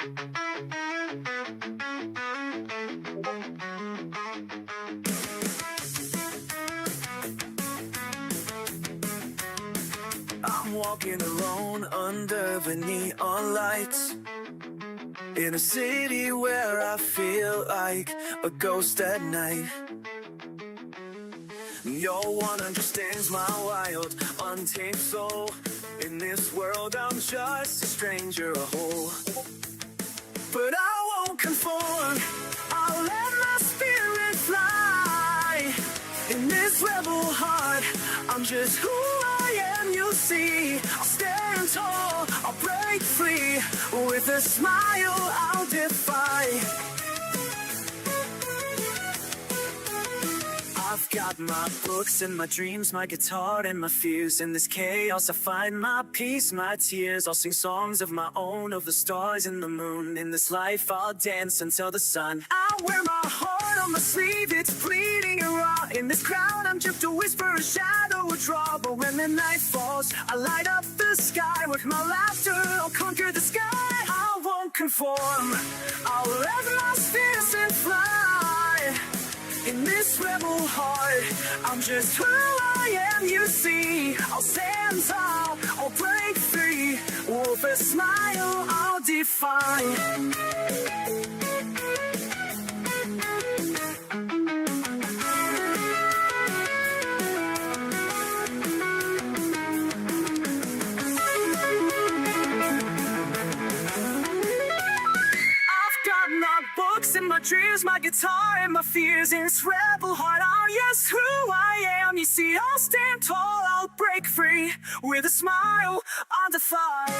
I'm walking alone under the neon lights, in a city where I feel like a ghost at night. No one understands my wild, untamed soul. In this world I'm just a stranger, a hole. But I won't conform, I'll let my spirit fly. In this rebel heart, I'm just who I am, you'll see. I'll stand tall, I'll break free. With a smile I'll defy. I've got my books and my dreams, my guitar and my fears. In this chaos I find my peace, my tears. I'll sing songs of my own, of the stars and the moon. In this life I'll dance until the sun. I wear my heart on my sleeve, it's bleeding and raw. In this crowd I'm just a whisper, a shadow, a draw. But when the night falls, I light up the sky. With my laughter I'll conquer the sky. I won't conform, I'll let my spirit fly. In this rebel heart, I'm just who I am, you see. I'll stand tall, I'll break free. With a smile, I'll define. And my dreams, my guitar and my fears. In this rebel heart, I'm yes who I am. You see, I'll stand tall, I'll break free. With a smile, I'll defy.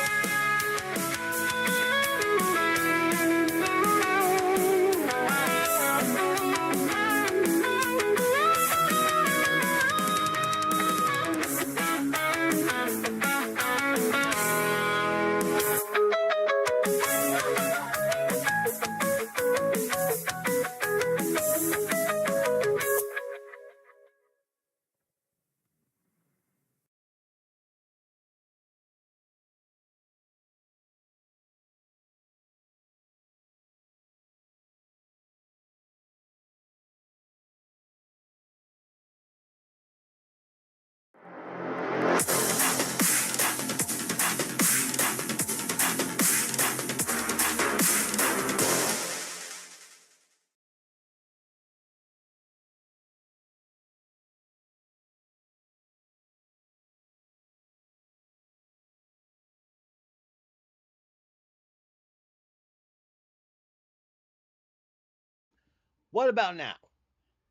What about now?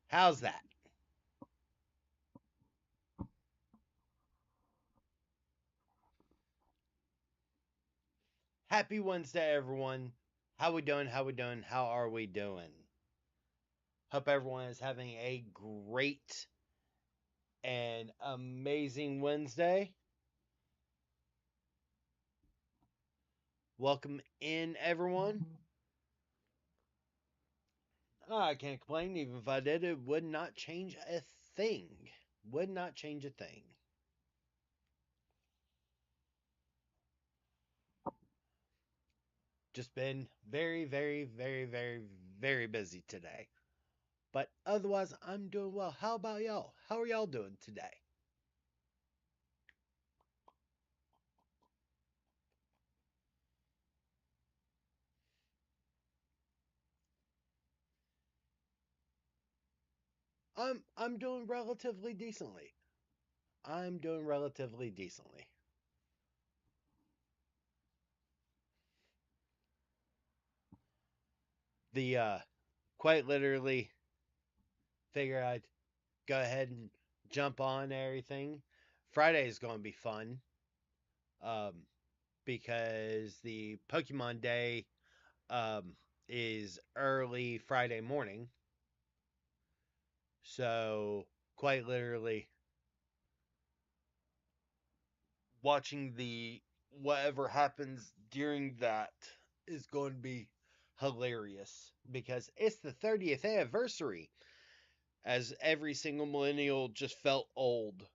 How's that? Happy Wednesday, everyone. How we doing? How we doing? How are we doing? Hope everyone is having a great and amazing Wednesday. Welcome in, everyone. I can't complain. Even if I did, it would not change a thing. Would not change a thing. Just been very, very, very, very, very busy today. But otherwise, I'm doing well. How about y'all? How are y'all doing today? I'm doing relatively decently. I'm doing relatively decently. The quite literally figure I'd go ahead and jump on everything. Friday is going to be fun. Because the Pokemon Day is early Friday morning. So quite literally watching the whatever happens during that is going to be hilarious because it's the 30th anniversary, as every single millennial just felt old.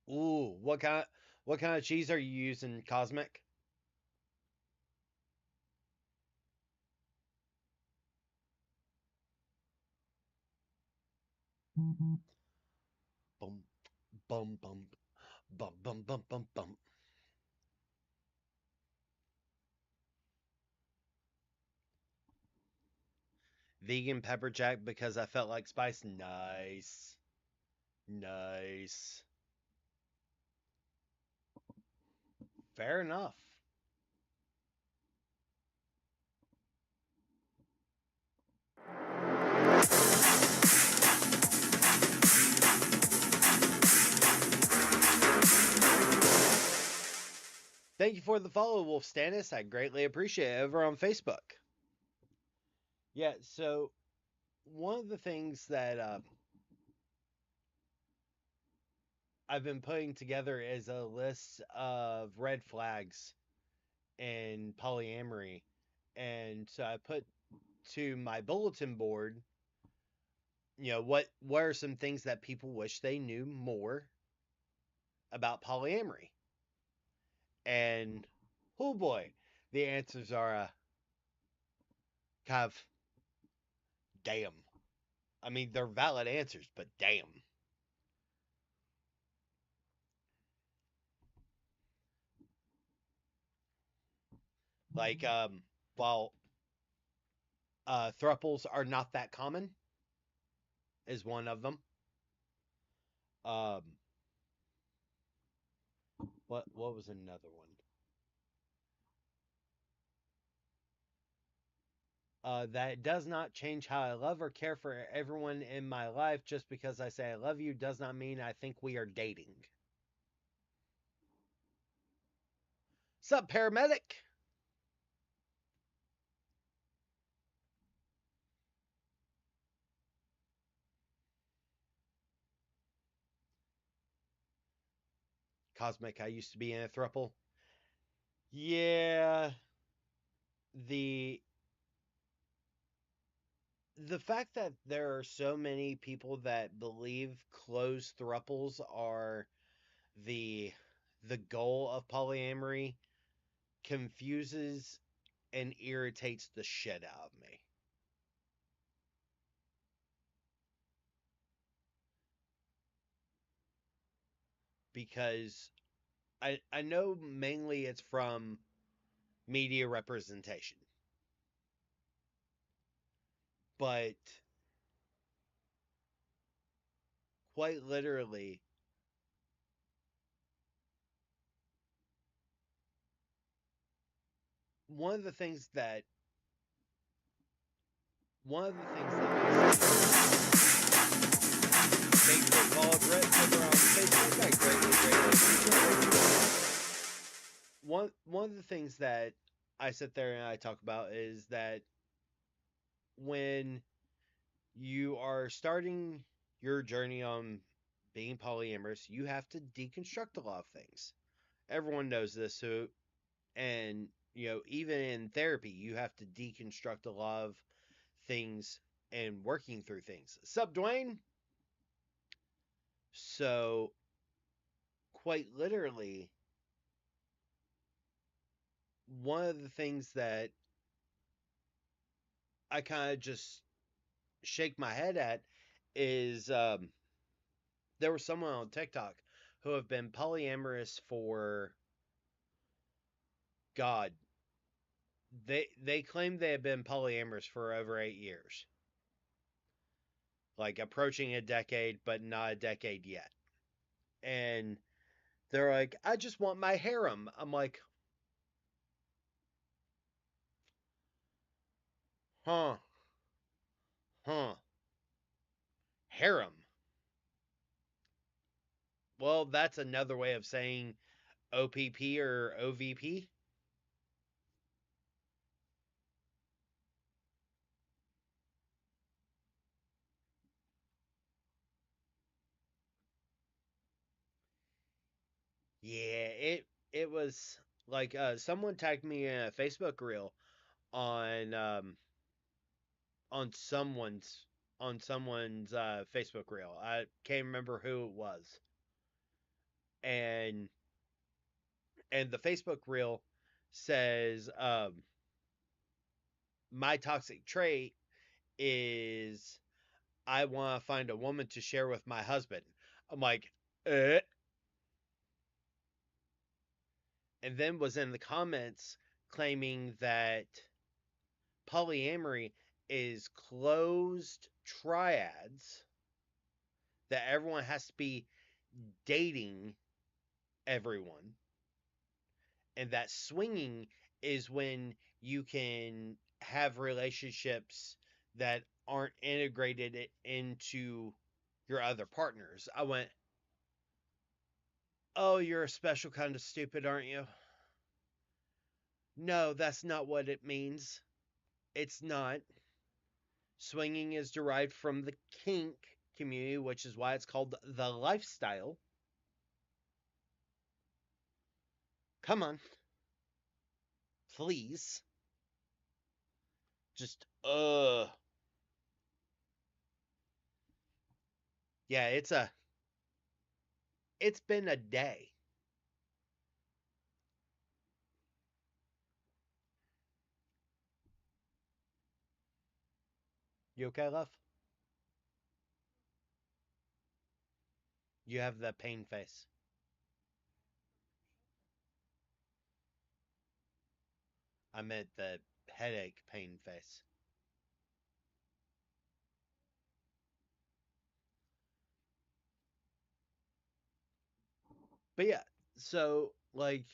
Ooh, what kind of cheese are you using, Cosmic? Bum bum bum bum bum bum bum bum. Vegan pepper jack because I felt like spice. Nice. Nice. Fair enough. Thank you for the follow, Wolf Stannis. I greatly appreciate it over on Facebook. Yeah, so one of the things that I've been putting together is a list of red flags in polyamory. And so I put to my bulletin board, what are some things that people wish they knew more about polyamory? And oh boy, the answers are kind of damn. I mean, they're valid answers, but damn. Like, while thruples are not that common, is one of them. Um, what was another one? That does not change how I love or care for everyone in my life. Just because I say I love you does not mean I think we are dating. Sup, paramedic? Cosmic, I used to be in a thruple. Yeah, the the fact that there are so many people that believe closed thruples are the the goal of polyamory confuses and irritates the shit out of me. Because I know mainly it's from media representation. But quite literally, one of the things that makes Facebook follow Brett over on Facebook. I greatly appreciate it. One of the things that I sit there and I talk about is that when you are starting your journey on being polyamorous, you have to deconstruct a lot of things. Everyone knows this, so and even in therapy, you have to deconstruct a lot of things and working through things. Sup, Dwayne? So, quite literally, one of the things that I kind of just shake my head at is there was someone on TikTok who have been polyamorous for God. They claim they have been polyamorous for over 8 years, like approaching a decade, but not a decade yet. And they're like, I just want my harem. I'm like, huh, huh, harem. Well, that's another way of saying OPP or OVP. Yeah, it was like someone tagged me in a Facebook reel on on someone's on someone's Facebook reel. I can't remember who it was, and the Facebook reel says, my toxic trait is I want to find a woman to share with my husband. I'm like, eh. And then was in the comments claiming that polyamory is closed triads, that everyone has to be dating everyone, and that swinging is when you can have relationships that aren't integrated into your other partners. I went, oh, you're a special kind of stupid, aren't you? No, that's not what it means. It's not. Swinging is derived from the kink community, which is why it's called the lifestyle. Come on. Please. Just, Yeah, it's been a day. You okay, love? You have the pain face. I meant the headache pain face. But yeah, so like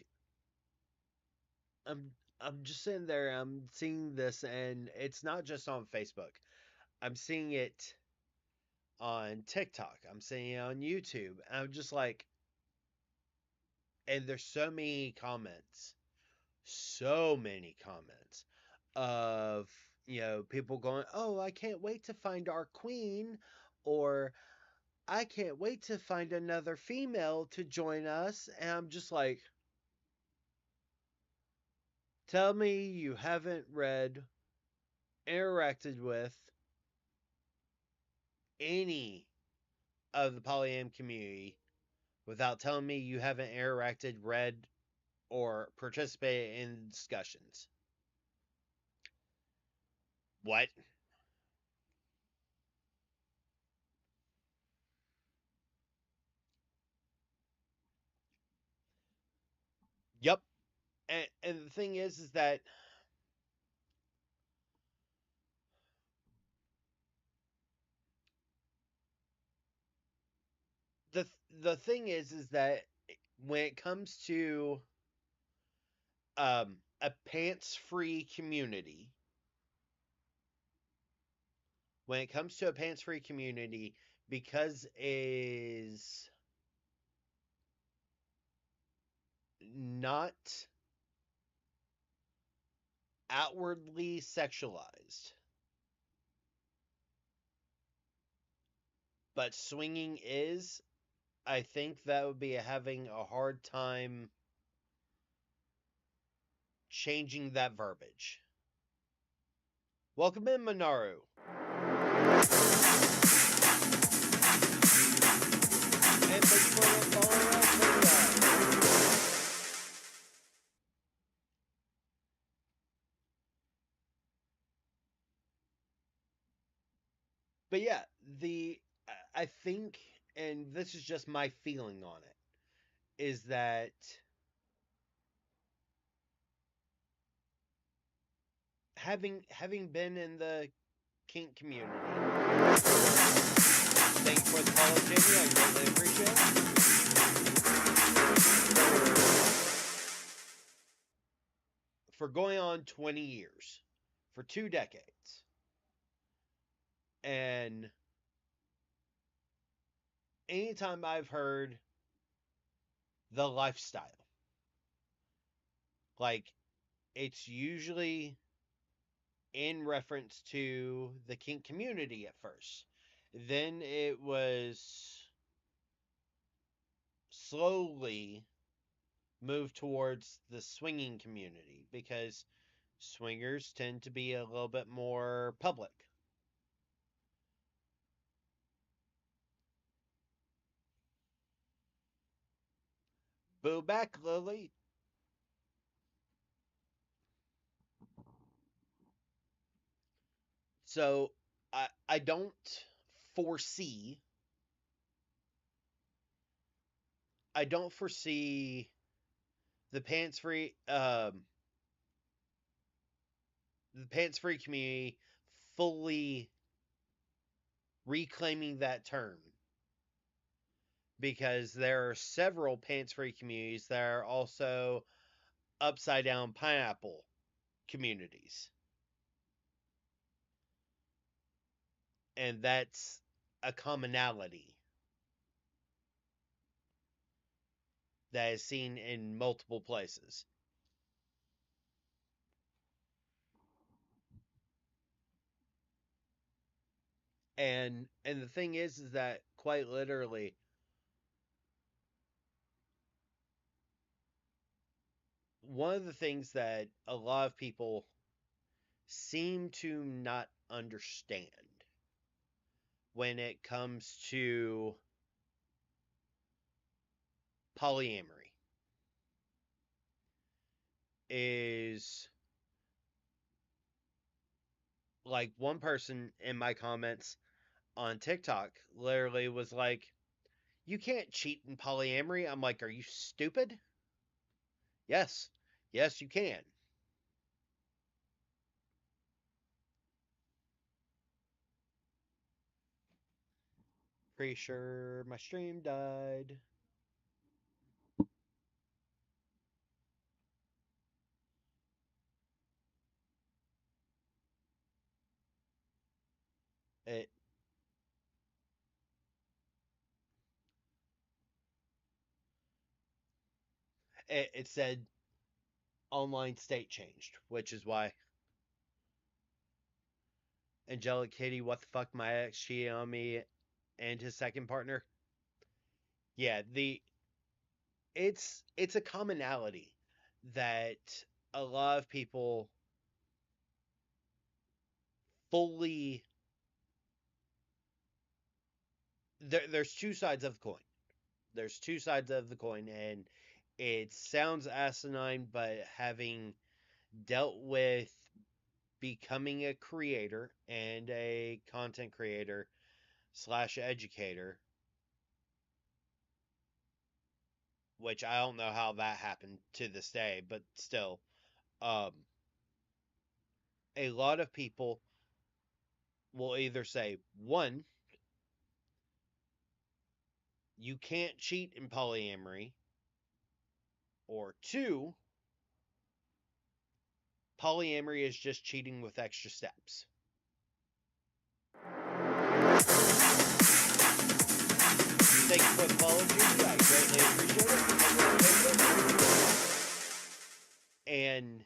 I'm I'm just sitting there, I'm seeing this, and it's not just on Facebook. I'm seeing it on TikTok. I'm seeing it on YouTube. And I'm just like, and there's so many comments of, people going, "Oh, I can't wait to find our queen," or "I can't wait to find another female to join us." And I'm just like, tell me you haven't read, interacted with any of the polyam community without telling me you haven't interacted, read, or participated in discussions. What? Yep. And the thing is that the the thing is that when it comes to a pants free community, when it comes to a pants free community, because is not outwardly sexualized, but swinging is, I think that would be having a hard time changing that verbiage. Welcome in, Manaru. And thanks for the follow. But yeah, I think, and this is just my feeling on it, is that having been in the kink community. Thank you for the follow, Jamie. I greatly appreciate it. For going on 20 years, for 2 decades, and anytime I've heard the lifestyle, like, it's usually in reference to the kink community at first. Then it was slowly moved towards the swinging community because swingers tend to be a little bit more public. Boo back, Lily. So I don't foresee I don't foresee the pants free community fully reclaiming that term, because there are several pants free communities that are also upside down pineapple communities. And that's a commonality that is seen in multiple places. And the thing is that quite literally, one of the things that a lot of people seem to not understand when it comes to polyamory is, like, one person in my comments on TikTok literally was like, "You can't cheat in polyamory." I'm like, "Are you stupid?" Yes. Yes, you can. Pretty sure my stream died. It it said online state changed, which is why Angelic Kitty, what the fuck, my ex cheated on me and his second partner. Yeah, it's a commonality that a lot of people fully there's two sides of the coin. There's two sides of the coin, and it sounds asinine, but having dealt with becoming a creator and a content creator slash educator, which I don't know how that happened to this day, but still, um, a lot of people will either say, one, you can't cheat in polyamory, or two, polyamory is just cheating with extra steps. Thank you for the follow, Judy. I greatly appreciate it. And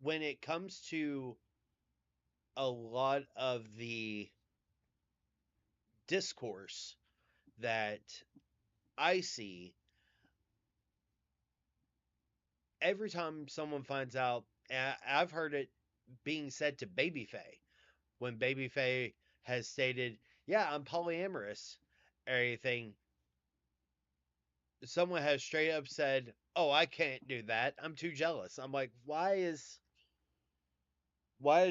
when it comes to a lot of the discourse that I see, every time someone finds out, I've heard it being said to Babyface when Babyface has stated, "Yeah, I'm polyamorous," or anything. Someone has straight up said, "Oh, I can't do that. I'm too jealous." I'm like, why is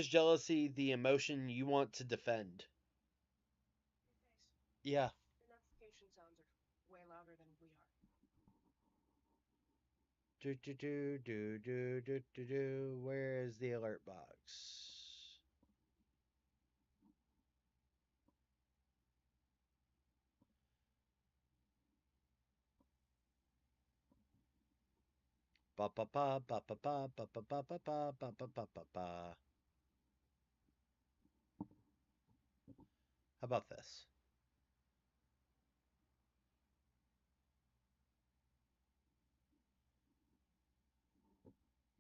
jealousy the emotion you want to defend? Yeah. The notification sounds are way louder than we are. Where is the alert box? Ba ba ba ba ba ba ba ba ba ba ba ba ba ba ba ba. How about this?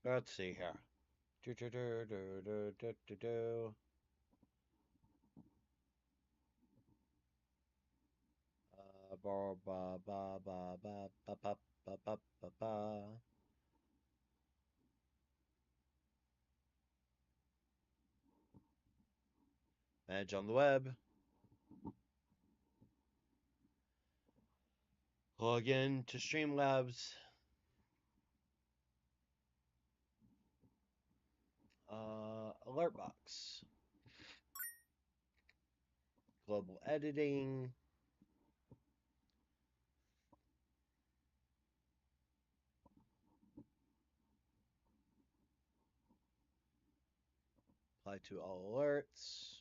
Let's see here. Do do do do do do do do. Ba ba ba ba ba ba ba ba ba ba ba. Manage on the web. Log in to Streamlabs. Alert box. Global editing. Apply to all alerts.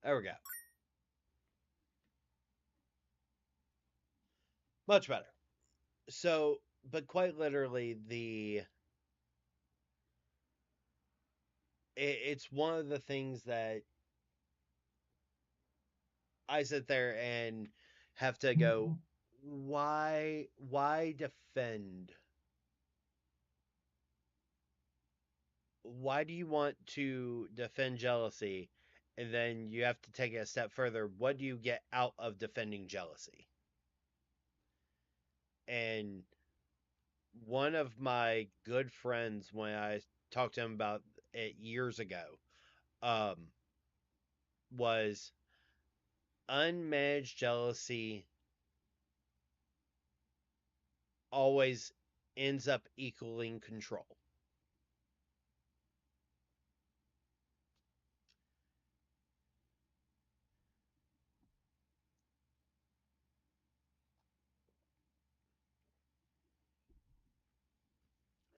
There we go. Much better. So, but quite literally, it's one of the things that I sit there and have to go, why defend? Why do you want to defend jealousy? And then you have to take it a step further. What do you get out of defending jealousy? And one of my good friends, when I talked to him about it years ago, um, was unmanaged jealousy always ends up equaling control.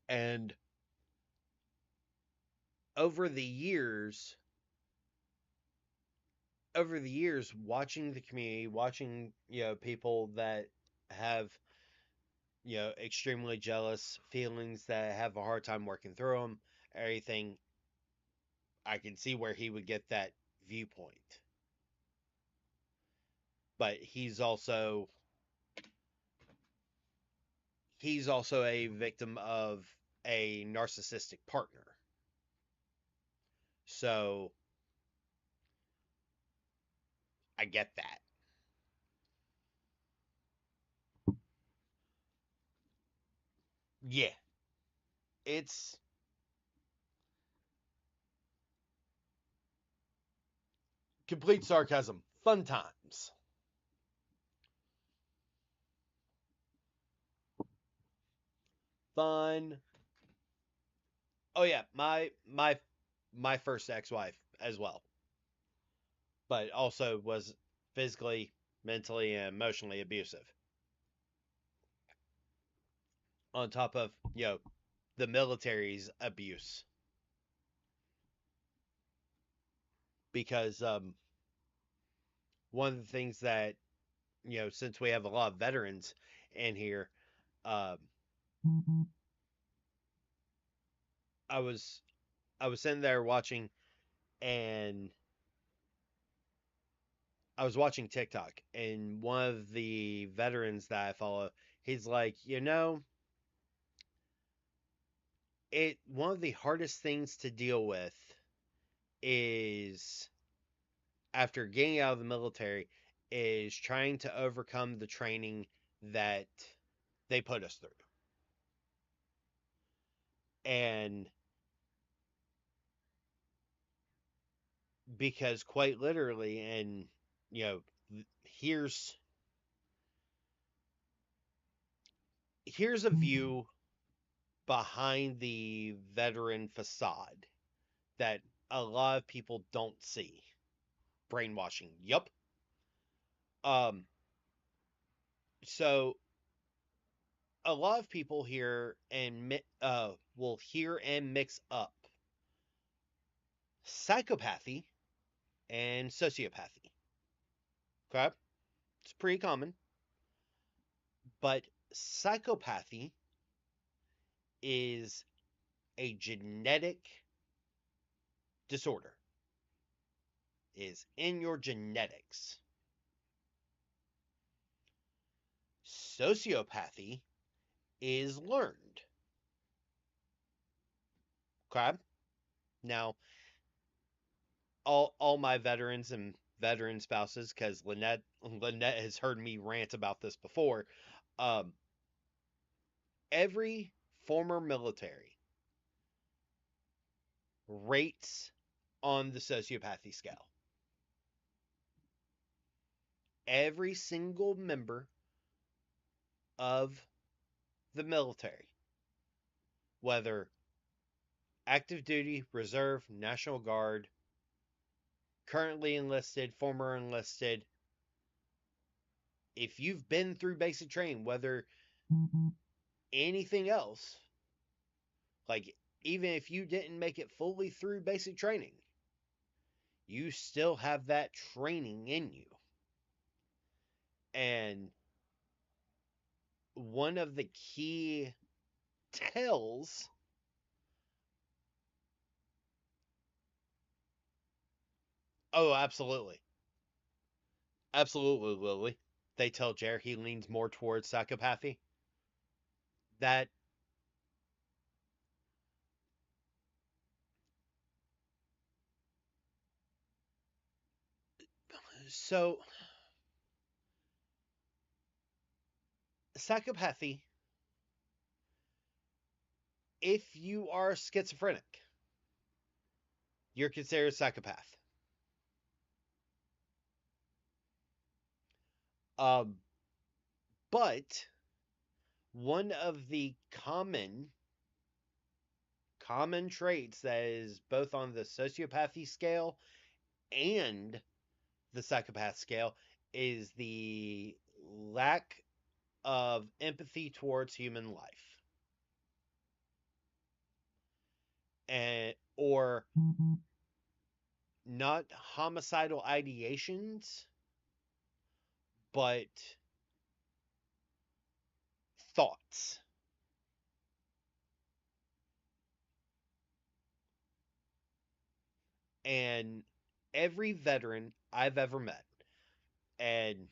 And over the years, watching the community, watching, people that have, extremely jealous feelings, that have a hard time working through them, everything, I can see where he would get that viewpoint. But he's also a victim of a narcissistic partner. So I get that. Yeah. It's complete sarcasm. Fun times. Fun. Oh yeah, my first ex-wife as well. But also was physically, mentally, and emotionally abusive. On top of, the military's abuse. Because one of the things that, since we have a lot of veterans in here, um, I was sitting there watching, and I was watching TikTok, and one of the veterans that I follow, he's like, one of the hardest things to deal with is, after getting out of the military, is trying to overcome the training that they put us through. And because quite literally, and here's a view behind the veteran facade that a lot of people don't see. Brainwashing. Yup. Um so a lot of people here and will hear and mix up psychopathy and sociopathy. Okay? It's pretty common. But psychopathy is a genetic disorder. It is in your genetics. Sociopathy is learned. Okay? Now, all my veterans and veteran spouses, because Lynette has heard me rant about this before. Um, every former military rates on the sociopathy scale. Every single member of the military, whether active duty, reserve, National Guard, currently enlisted, former enlisted, if you've been through basic training, whether anything else, like even if you didn't make it fully through basic training, you still have that training in you. And one of the key tells, oh, absolutely. Absolutely, Lily. They tell Jer he leans more towards psychopathy. That, so, psychopathy, if you are schizophrenic, you're considered a psychopath. Um, but one of the common traits that is both on the sociopathy scale and the psychopath scale is the lack of empathy towards human life, and or not homicidal ideations, but thoughts. And every veteran I've ever met, and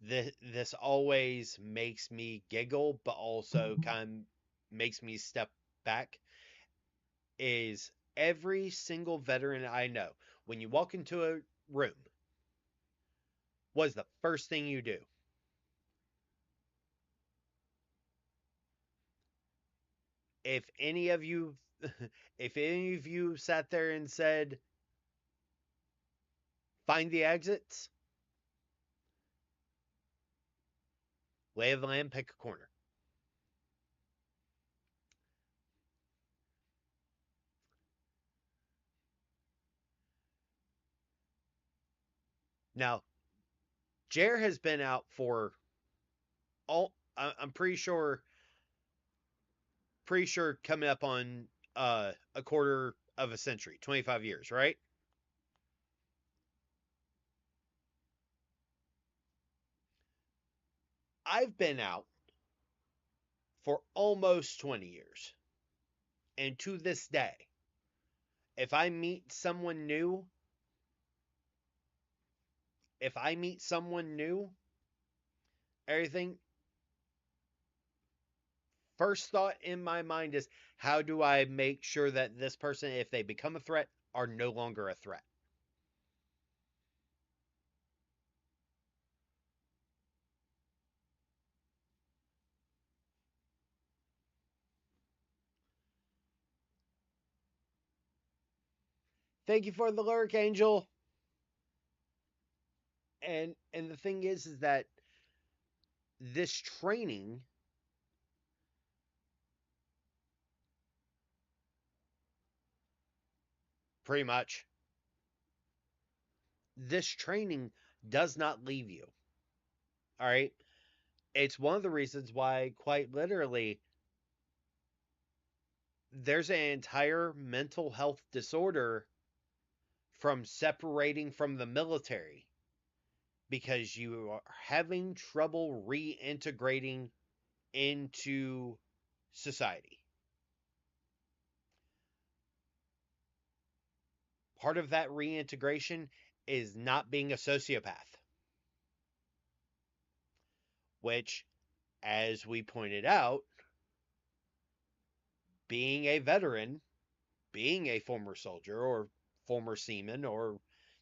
this always makes me giggle, but also kind of makes me step back, is every single veteran I know, when you walk into a room, what's the first thing you do? If any of you, if any of you sat there and said, find the exits, lay of the land, pick a corner. Now, Jer has been out for I'm pretty sure coming up on a quarter of a century, 25 years, right? I've been out for almost 20 years. And to this day, if I meet someone new, everything, first thought in my mind is, how do I make sure that this person, if they become a threat, are no longer a threat? Thank you for the lurk, Angel. And the thing is that this training, pretty much, this training does not leave you. All right? It's one of the reasons why, quite literally, there's an entire mental health disorder from separating from the military because you are having trouble reintegrating into society. Part of that reintegration is not being a sociopath, which, as we pointed out, being a veteran, being a former soldier or former seaman, or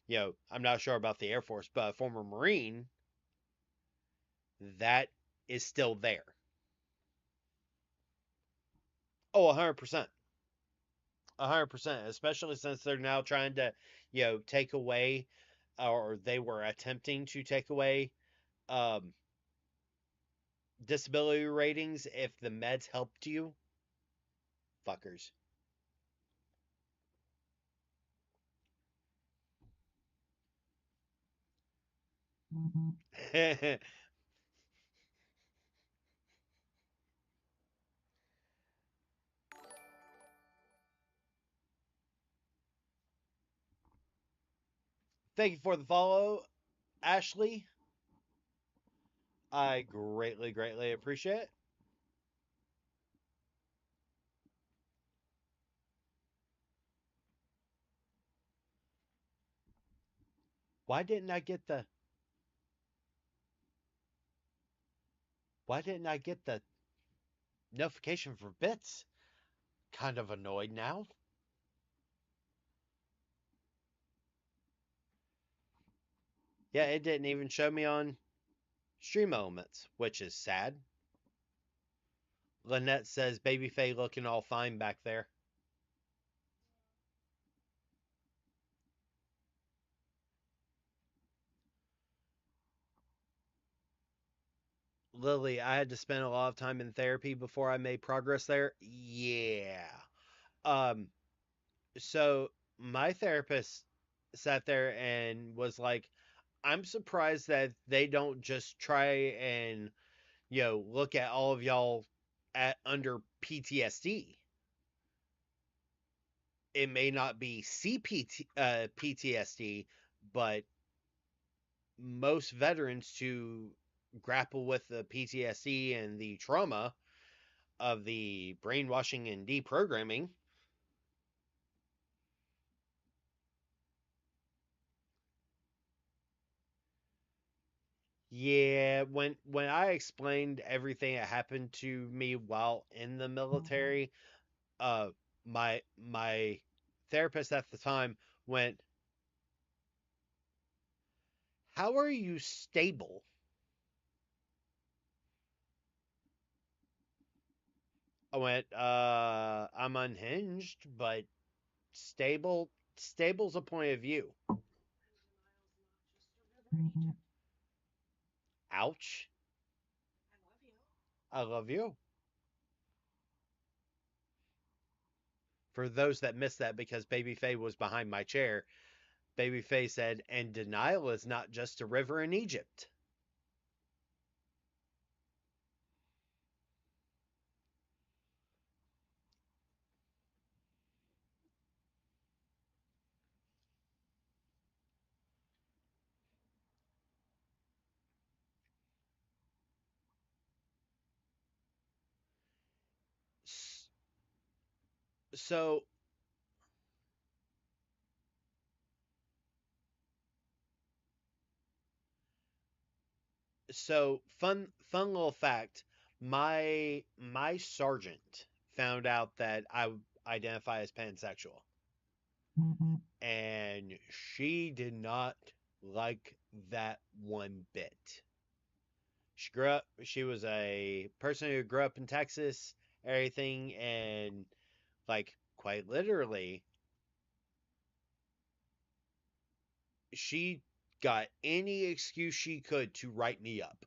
I'm not sure about the Air Force, but a former Marine, that is still there. Oh, 100%. 100%, especially since they're now trying to, take away, or they were attempting to take away, um, disability ratings if the meds helped you. Fuckers. Thank you for the follow, Ashley. I greatly, greatly appreciate it. Why didn't I get the why didn't I get the notification for bits? Kind of annoyed now. Yeah, it didn't even show me on Stream Elements, which is sad. Lynette says Baby Faye looking all fine back there. Lily, I had to spend a lot of time in therapy before I made progress there. Yeah. Um, so my therapist sat there and was like, I'm surprised that they don't just try and, look at all of y'all at under PTSD. It may not be PTSD, but most veterans to grapple with the PTSD and the trauma of the brainwashing and deprogramming. Yeah, when I explained everything that happened to me while in the military, uh my therapist at the time went, "How are you stable?" I went, I'm unhinged, but stable's a point of view." Ouch. I love you. For those that missed that, because Babyface was behind my chair, Babyface said, "And denial is not just a river in Egypt." So, fun little fact. My sergeant found out that I identify as pansexual, and she did not like that one bit. She was a person who grew up in Texas, everything, and like quite literally, she got any excuse she could to write me up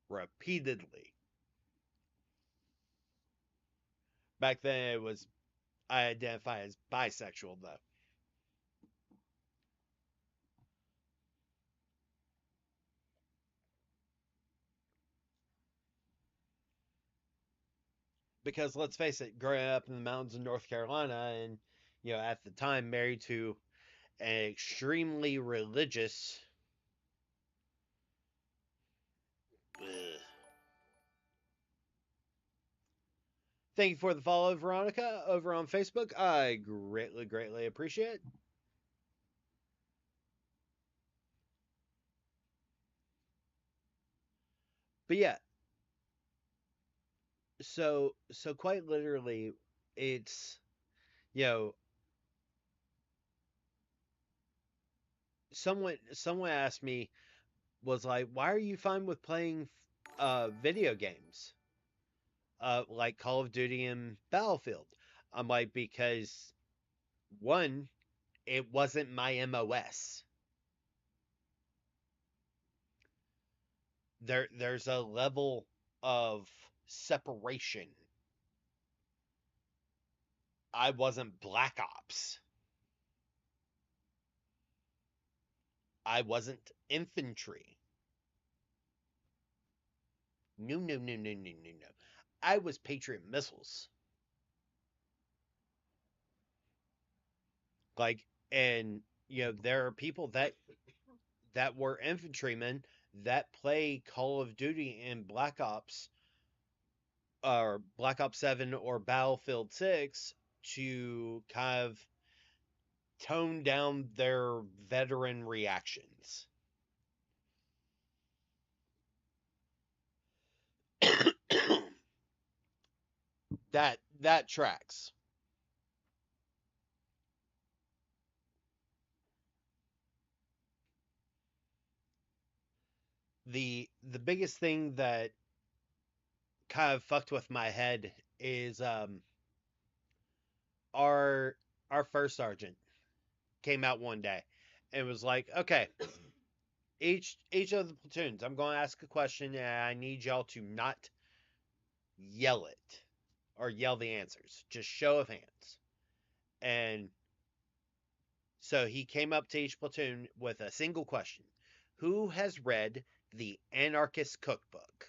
repeatedly. Back then, it was I identify as bisexual though, because let's face it, growing up in the mountains of North Carolina, and at the time married to an extremely religious. Ugh. Thank you for the follow, Veronica, over on Facebook. I greatly, greatly appreciate it. But yeah, so quite literally, it's, you know, someone asked me, was like, why are you fine with playing video games like Call of Duty and Battlefield? I'm like, because one, it wasn't my MOS. There's a level of separation. I wasn't Black Ops. I wasn't infantry. No, no, no, no, no, no, no. I was Patriot missiles. Like, and there are people that were infantrymen that play Call of Duty and Black Ops or Black Ops 7 or Battlefield 6 to kind of tone down their veteran reactions. That tracks. The biggest thing that kind of fucked with my head is our our first sergeant came out one day and was like, okay, each of the platoons, I'm going to ask a question and I need y'all to not yell it or yell the answers, just show of hands. And so he came up to each platoon with a single question: who has read the Anarchist Cookbook?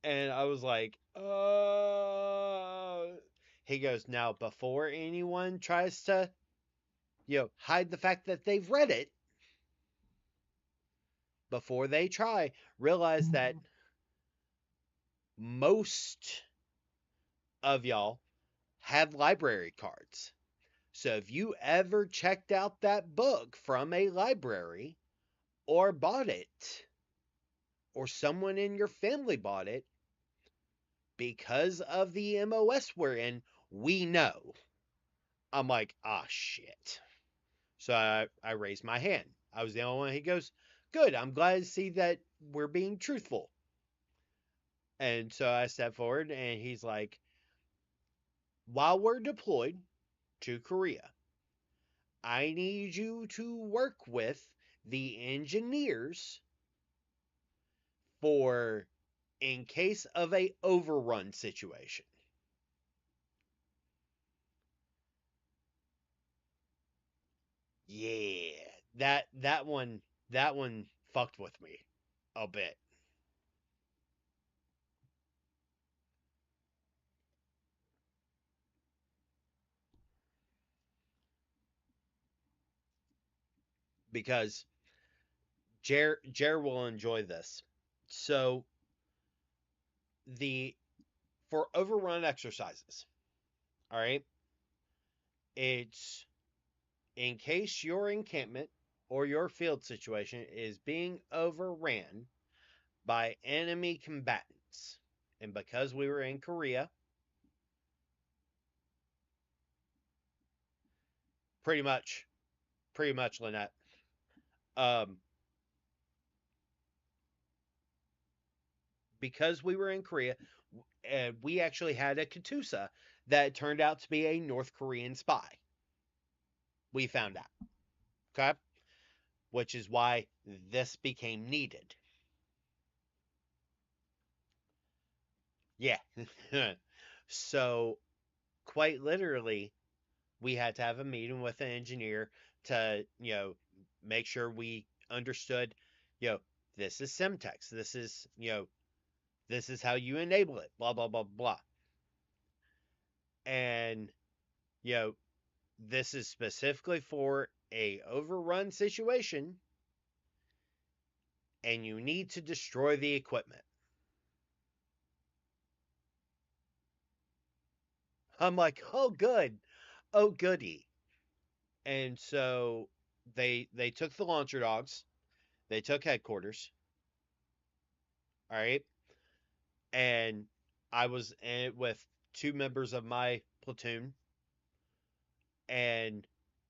And I was like, He goes, now, before anyone tries to, hide the fact that they've read it, before they try, realize that most of y'all have library cards. So if you ever checked out that book from a library or bought it, or someone in your family bought it, because of the MOS we're in, we know. I'm like, ah, shit. So I raised my hand. I was the only one. He goes, good. I'm glad to see that we're being truthful. And so I stepped forward and he's like, while we're deployed to Korea, I need you to work with the engineers for in case of a overrun situation. Yeah, that one fucked with me a bit because Jer will enjoy this. So the for overrun exercises, all right, it's in case your encampment or your field situation is being overran by enemy combatants. And because we were in Korea, pretty much, Lynette. Um, because we were in Korea, we actually had a Katusa that turned out to be a North Korean spy. We found out. Okay? Which is why this became needed. Yeah. So, quite literally, we had to have a meeting with an engineer to, make sure we understood, you know, this is Semtex. This is how you enable it, blah, blah, blah, blah. And, you know, this is specifically for a overrun situation and you need to destroy the equipment. I'm like, oh, good. Oh, goody. And so they took the launcher dogs. They took headquarters. All right. and I was in it with two members of my platoon. And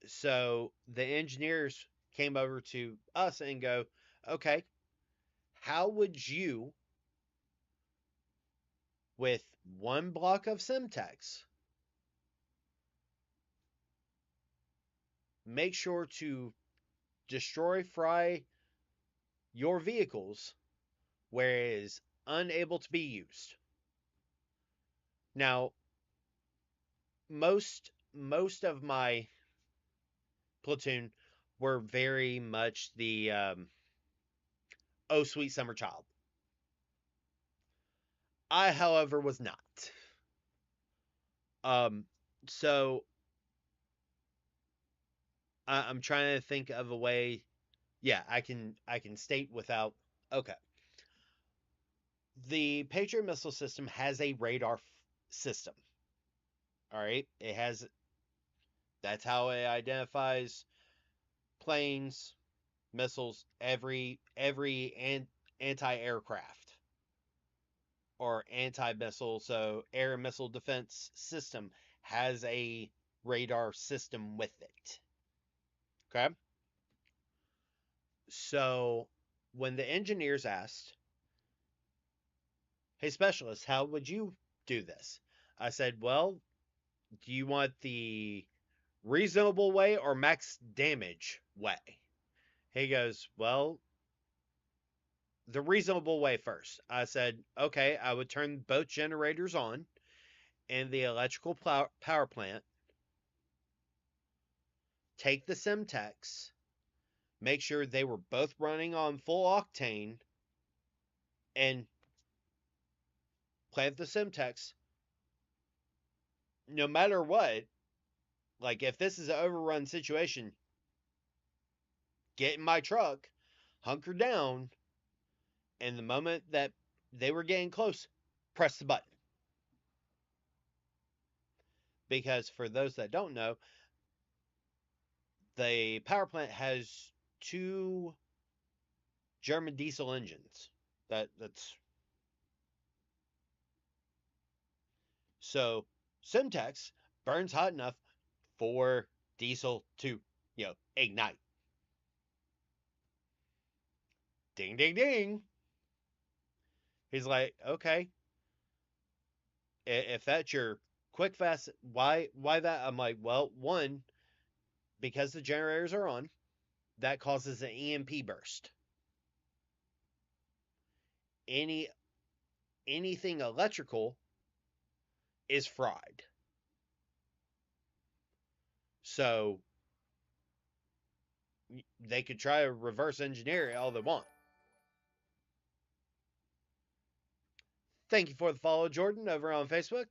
so the engineers came over to us and go, okay, how would you, with one block of Semtex, make sure to destroy, fry your vehicles where it is unable to be used? Now, most of my platoon were very much the oh sweet summer child. I, however, was not. Um, so I'm trying to think of a way. Yeah, I can state without. Okay, the Patriot missile system has a radar system. All right, it has. That's how it identifies planes, missiles, every anti-aircraft or anti-missile, so air and missile defense system has a radar system with it. Okay? So when the engineers asked, "Hey specialist, how would you do this?" I said, "Well, do you want the reasonable way or max damage way?" He goes, "Well, the reasonable way first." I said, "Okay, I would turn both generators on in the electrical power plant, take the Semtex, make sure they were both running on full octane, and plant the Semtex. No matter what, like if this is an overrun situation, get in my truck, hunker down, and the moment that they were getting close, press the button." Because for those that don't know, the power plant has two German diesel engines. That's so Semtex burns hot enough for diesel to, ignite. Ding ding ding. He's like, "Okay, if that's your quick fast, why that?" I'm like, "Well, one, because the generators are on, that causes an EMP burst. Any anything electrical is fried. So they could try to reverse engineer it all they want." Thank you for the follow, Jordan, over on Facebook.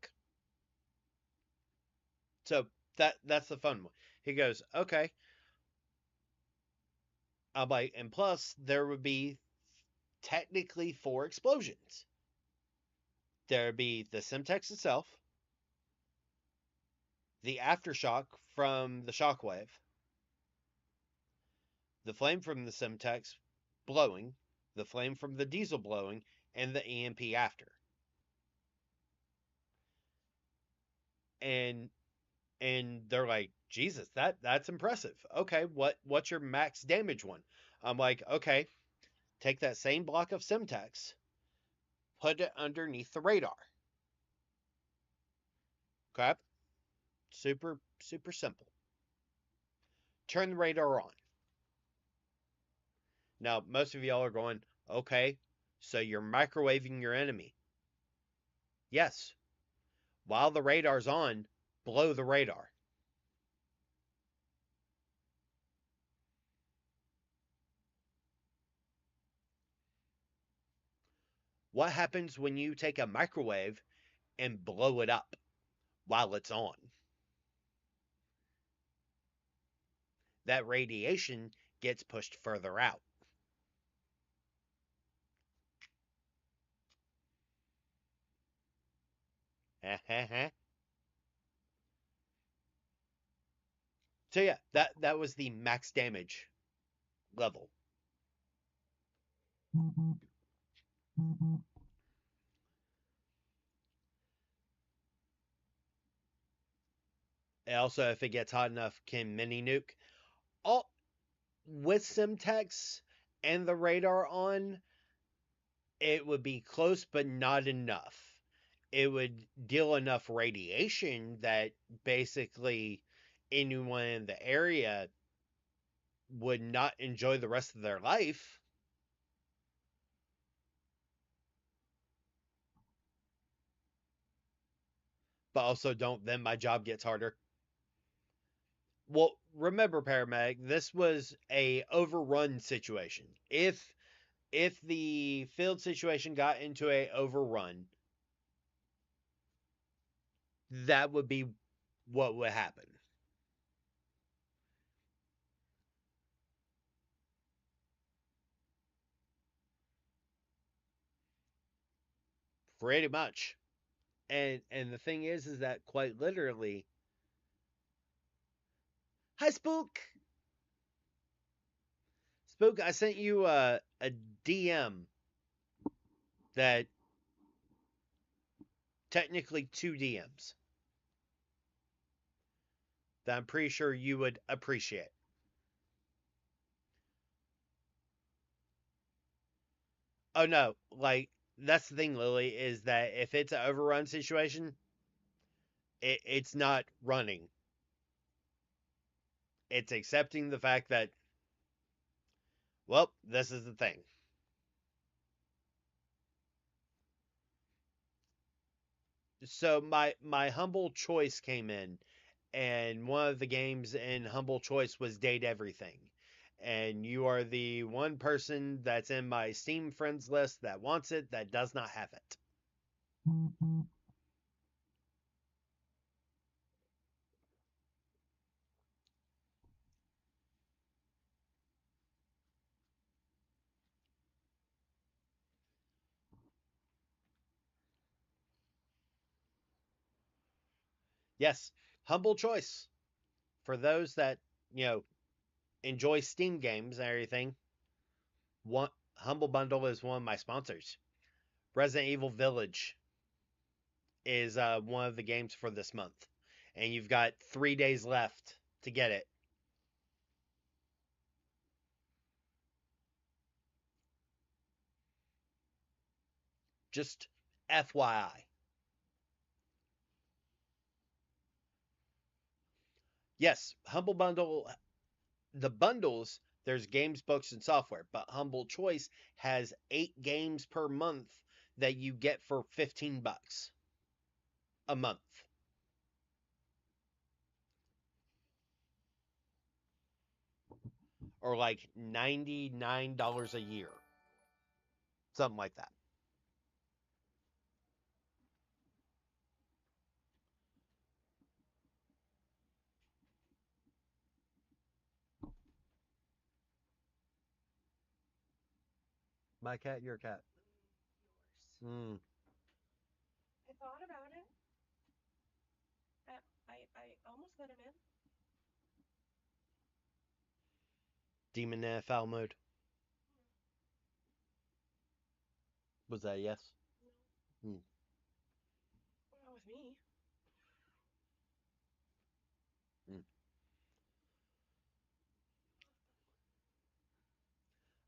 So that's the fun one. He goes, "Okay." I'm like, and plus there would be technically four explosions. There would be the Semtex itself, the aftershock from the shockwave, the flame from the Semtex blowing, the flame from the diesel blowing, and the EMP after. And they're like, "Jesus, that's impressive. Okay, what's your max damage one?" I'm like, "Okay, take that same block of Semtex, put it underneath the radar." Okay? Super, super simple. Turn the radar on. Now, most of y'all are going, "Okay, so you're microwaving your enemy." Yes. While the radar's on, blow the radar. What happens when you take a microwave and blow it up while it's on? That radiation gets pushed further out. So yeah, that was the max damage level. Also, if it gets hot enough, can mini nuke. All with Simtex and the radar on, it would be close, but not enough. It would deal enough radiation that basically anyone in the area would not enjoy the rest of their life. But also don't, then my job gets harder. Well, remember, paramedic, this was a overrun situation. If the field situation got into a overrun, that would be what would happen. Pretty much. And the thing is that quite literally, hi Spook. Spook, I sent you a DM that technically two DMs that I'm pretty sure you would appreciate. Oh no, like that's the thing, Lily, is that if it's an overrun situation, it's not running. It's accepting the fact that, well, this is the thing. So my humble choice came in, and one of the games in humble choice was date everything. And you are the one person that's in my Steam friends list that wants it, that does not have it. Yes, humble choice. For those that, you know, enjoy Steam games and everything, one Humble Bundle is one of my sponsors. Resident Evil Village is one of the games for this month, and you've got 3 days left to get it. Just FYI. Yes, Humble Bundle, the bundles, there's games, books, and software, but Humble Choice has 8 games per month that you get for $15 a month, or like $99 a year, something like that. My cat, your cat. Yours. Mm. I thought about it. I almost let him in. Demon NFL mode. Was that a yes? No, Mm. not with me. Mm.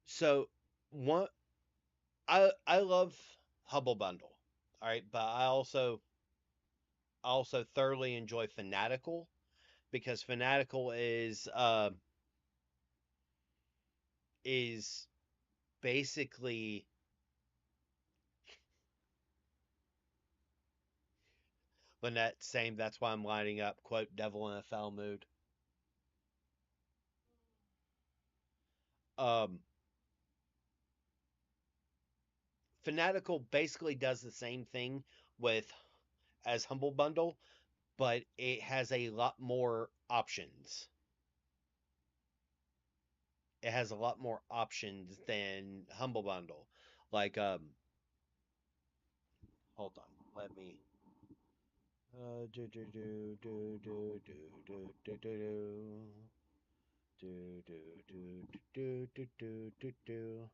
So one, I love Hubble Bundle. All right, but I also thoroughly enjoy Fanatical, because Fanatical is basically Lynette saying that's why I'm lining up, quote, Devil NFL mood. Um, Fanatical basically does the same thing with as Humble Bundle, but it has a lot more options. It has a lot more options than Humble Bundle. Like, hold on, let me. Do do do do do do do do do do do do do do do do do.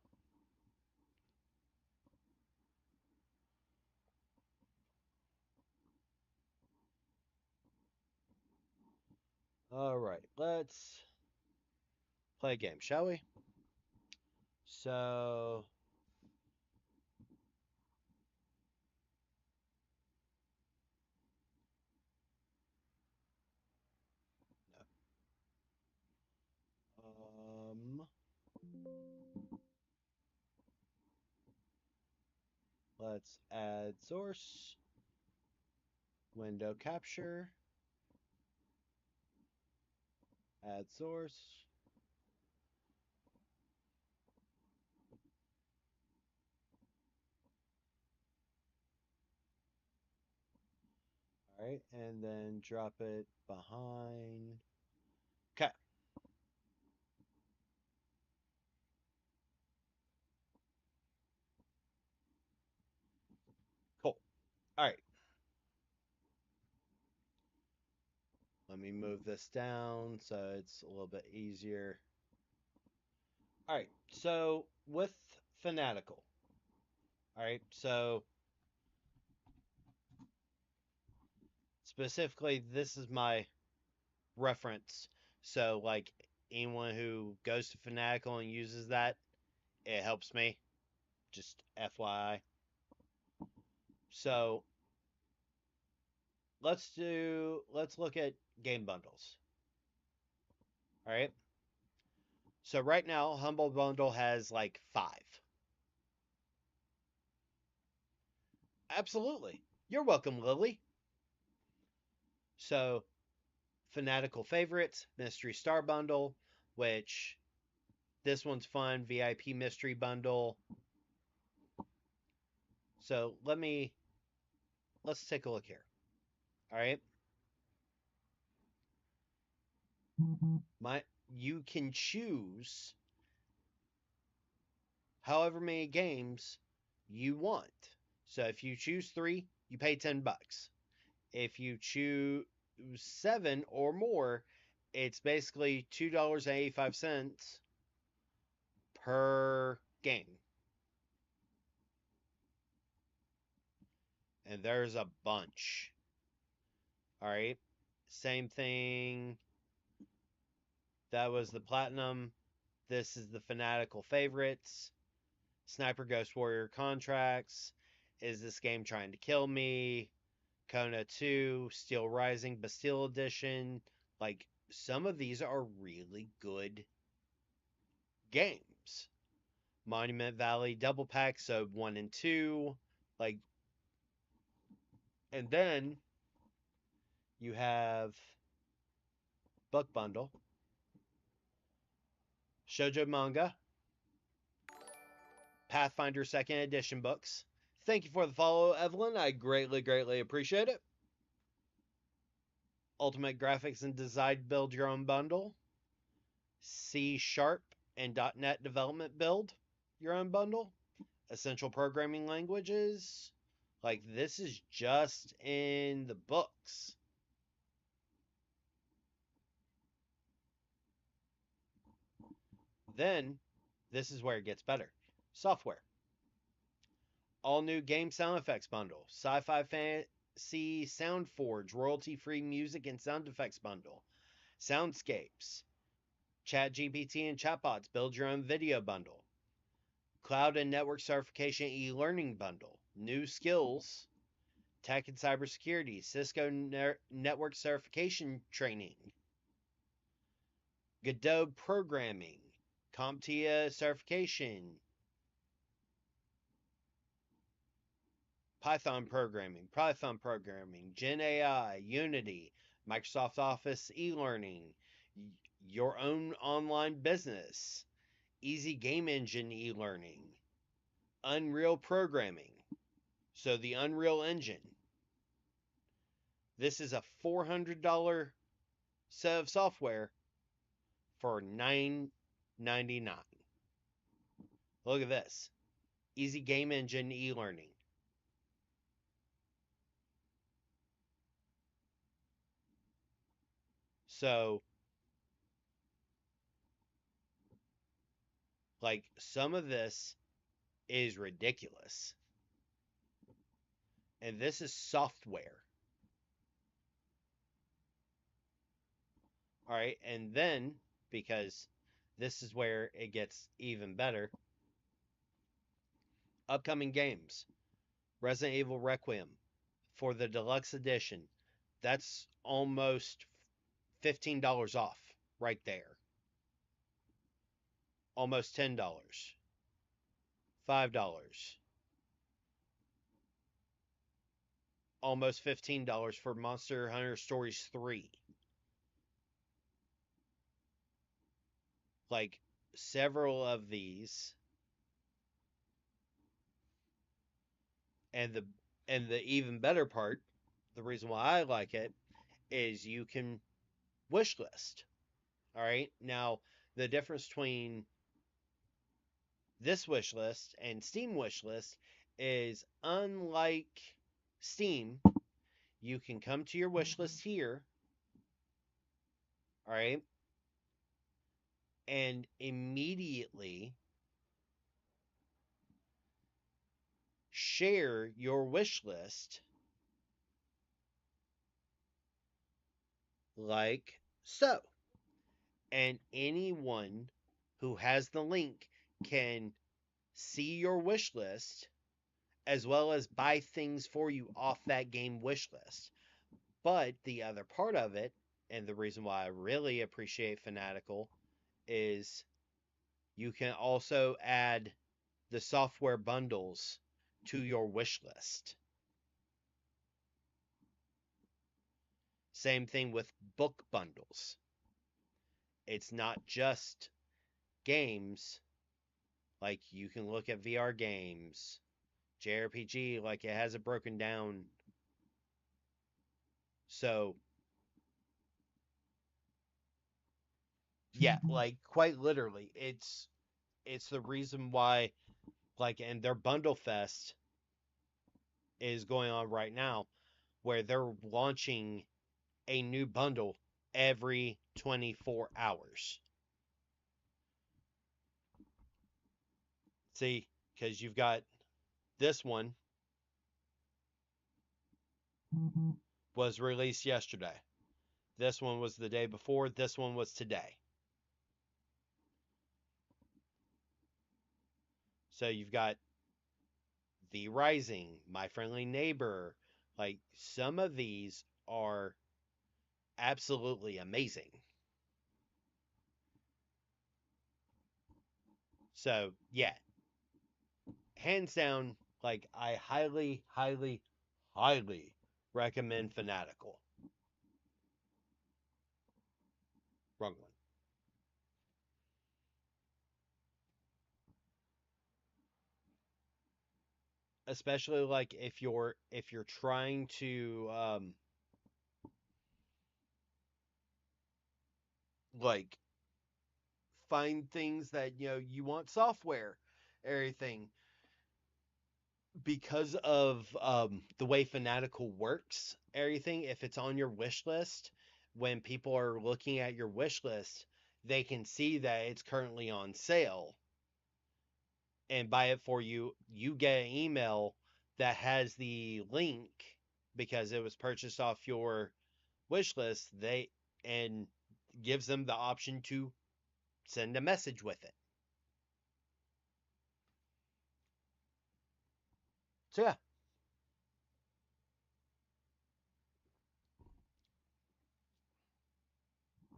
All right, let's play a game, shall we? So, um, let's add source, window capture, add source. All right, and then drop it behind. Okay. Cool. All right. Let me move this down so it's a little bit easier. All right. So with Fanatical. All right. So specifically, this is my reference. So like anyone who goes to Fanatical and uses that, it helps me. Just FYI. So let's look at game bundles. All right. So right now, Humble Bundle has like 5. Absolutely. You're welcome, Lily. So Fanatical Favorites, Mystery Star Bundle, which this one's fun, VIP Mystery Bundle. So let's take a look here. All right. You can choose however many games you want. So if you choose 3, you pay $10. If you choose 7 or more, it's basically $2.85 per game. And there's a bunch. All right. Same thing. That was the Platinum. This is the Fanatical Favorites. Sniper Ghost Warrior Contracts. Is this game trying to kill me? Kona 2, Steel Rising, Bastille Edition. Like, some of these are really good games. Monument Valley Double Pack, so 1 and 2. Like, and then you have Book Bundle, Shoujo Manga, Pathfinder 2nd Edition books. Thank you for the follow, Evelyn. I greatly, greatly appreciate it. Ultimate Graphics and Design Build Your Own Bundle. C# and .NET Development Build Your Own Bundle. Essential Programming Languages. Like, this is just in the books. Then, this is where it gets better. Software. All new game sound effects bundle. Sci-fi fantasy Soundforge royalty-free music and sound effects bundle. Soundscapes. ChatGPT and chatbots build your own video bundle. Cloud and network certification e-learning bundle. New skills. Tech and cybersecurity. Cisco network certification training. Godot programming. CompTIA certification. Python programming, Gen AI, Unity, Microsoft Office e-learning, your own online business, Easy Game Engine e-learning, Unreal programming. So the Unreal Engine. This is a $400 set of software for $9.99. Look at this. Easy Game Engine e-learning. So, like, some of this is ridiculous. And this is software. All right, and then because this is where it gets even better, upcoming games. Resident Evil Requiem for the deluxe edition. That's almost $15 off right there. Almost $10. $5. Almost $15 for Monster Hunter Stories 3. Like several of these, and the even better part, the reason why I like it is you can wish list. All right? Now, the difference between this wish list and Steam wish list is, unlike Steam, you can come to your wish list here, all right, and immediately share your wish list like so. And anyone who has the link can see your wish list as well as buy things for you off that game wish list. But the other part of it, and the reason why I really appreciate Fanatical, is you can also add the software bundles to your wish list. Same thing with book bundles. It's not just games. Like, you can look at VR games, JRPG, like it has it broken down. So, yeah, like quite literally, it's the reason why, like, and their bundle fest is going on right now, where they're launching a new bundle every 24 hours. See, because you've got this one was released yesterday. This one was the day before. This one was today. So you've got The Rising, My Friendly Neighbor. Like, some of these are absolutely amazing. So, yeah. Hands down, like, I highly, highly, highly recommend Fanatical. Wrong one. Especially like if you're trying to like find things that you want software, everything, because of the way Fanatical works, everything. If it's on your wish list, when people are looking at your wish list, they can see that it's currently on sale and buy it for you. You get an email that has the link because it was purchased off your wish list. They and gives them the option to send a message with it. So yeah,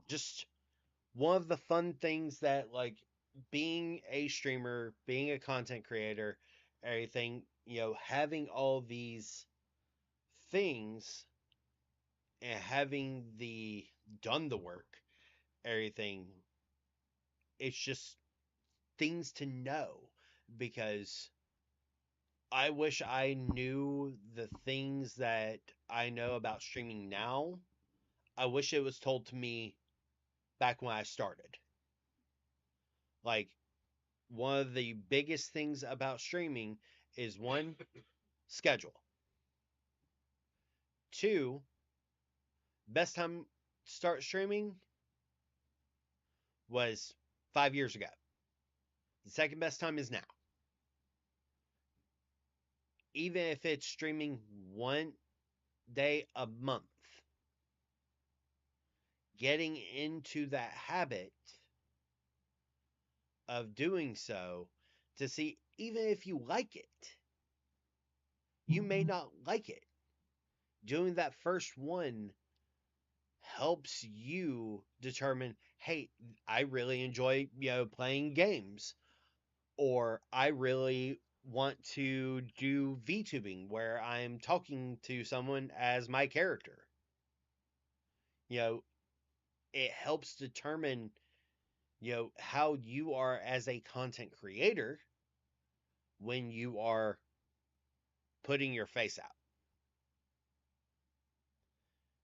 just one of the fun things that, like, being a streamer, being a content creator, everything, having all these things and having the done the work, everything, it's just things to know, because I wish I knew the things that I know about streaming now. I wish it was told to me back when I started. Like, one of the biggest things about streaming is, one, schedule. Two, best time to start streaming was 5 years ago. The second best time is now. Even if it's streaming one day a month, getting into that habit of doing so to see, even if you like it, you may not like it. Doing that first one helps you determine, hey, I really enjoy, playing games, or I really want to do VTubing where I'm talking to someone as my character. You know, it helps determine, how you are as a content creator when you are putting your face out.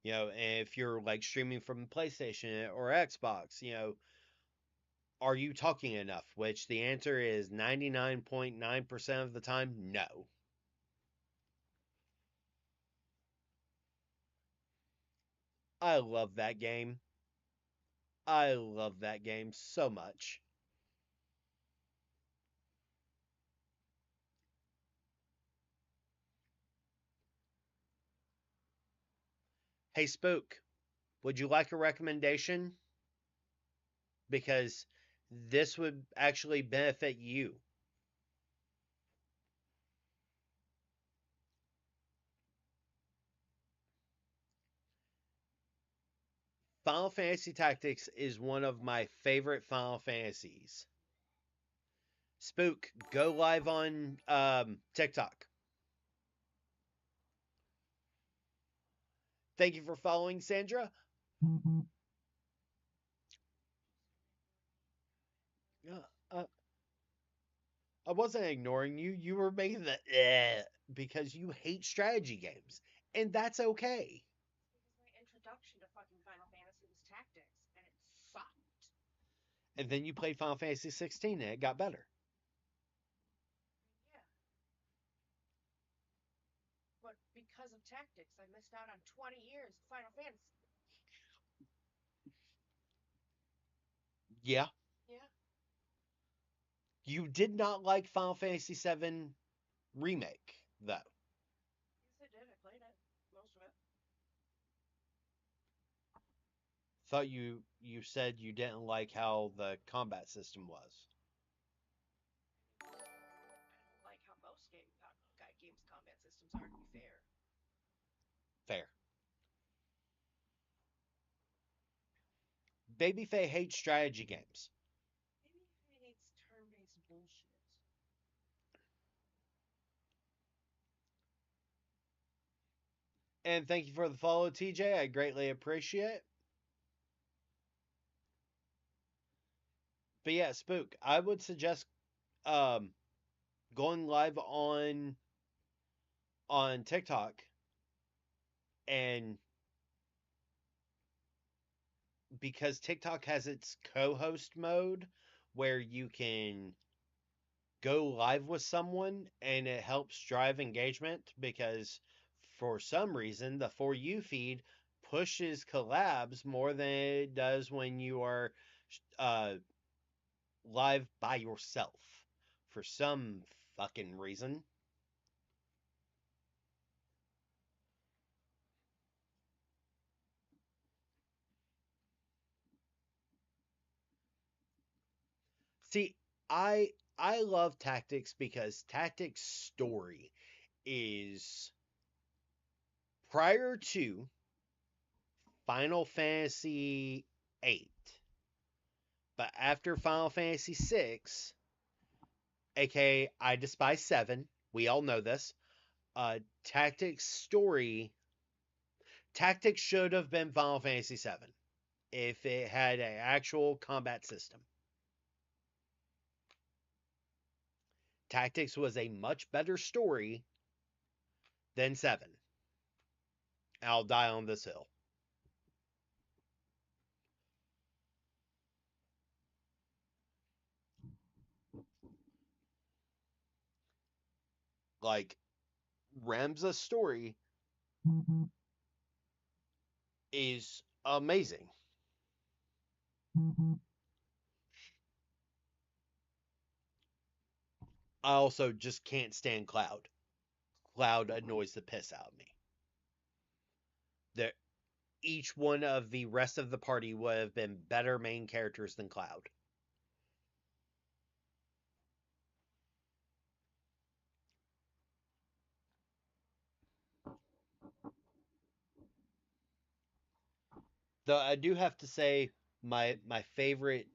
If you're like streaming from PlayStation or Xbox, are you talking enough? Which the answer is 99.9% of the time, no. I love that game. I love that game so much. Hey, Spook, would you like a recommendation? Because this would actually benefit you. Final Fantasy Tactics is one of my favorite Final Fantasies. Spook, go live on TikTok. Thank you for following, Sandra. Uh, I wasn't ignoring you. You were making the because you hate strategy games, and that's okay. Because my introduction to fucking Final Fantasy was Tactics, and it sucked. And then you played Final Fantasy 16, and it got better. Yeah. But because of Tactics, I missed out on 20 years of Final Fantasy. Yeah, Yeah. you did not like Final Fantasy 7 remake, though. Yes, I did. I played it. Most of it. Thought you said you didn't like how the combat system was. I don't like how most games' combat systems are, to be fair. Fair. Babyface hates strategy games. Maybe he hates turn-based bullshit. And thank you for the follow, TJ. I greatly appreciate it. But yeah, Spook, I would suggest um going live on TikTok, and because TikTok has its co-host mode where you can go live with someone and it helps drive engagement, because for some reason the For You feed pushes collabs more than it does when you are uh, live by yourself for some fucking reason. See, I love Tactics because Tactics story is prior to Final Fantasy 8, but after Final Fantasy 6, aka I Despise 7, we all know this. Tactics story, Tactics should have been Final Fantasy 7 if it had an actual combat system. Tactics was a much better story than 7. I'll die on this hill. Like, Ramza's story is amazing. I also just can't stand Cloud. Cloud annoys the piss out of me. There, each one of the rest of the party would have been better main characters than Cloud. Though I do have to say, my favorite,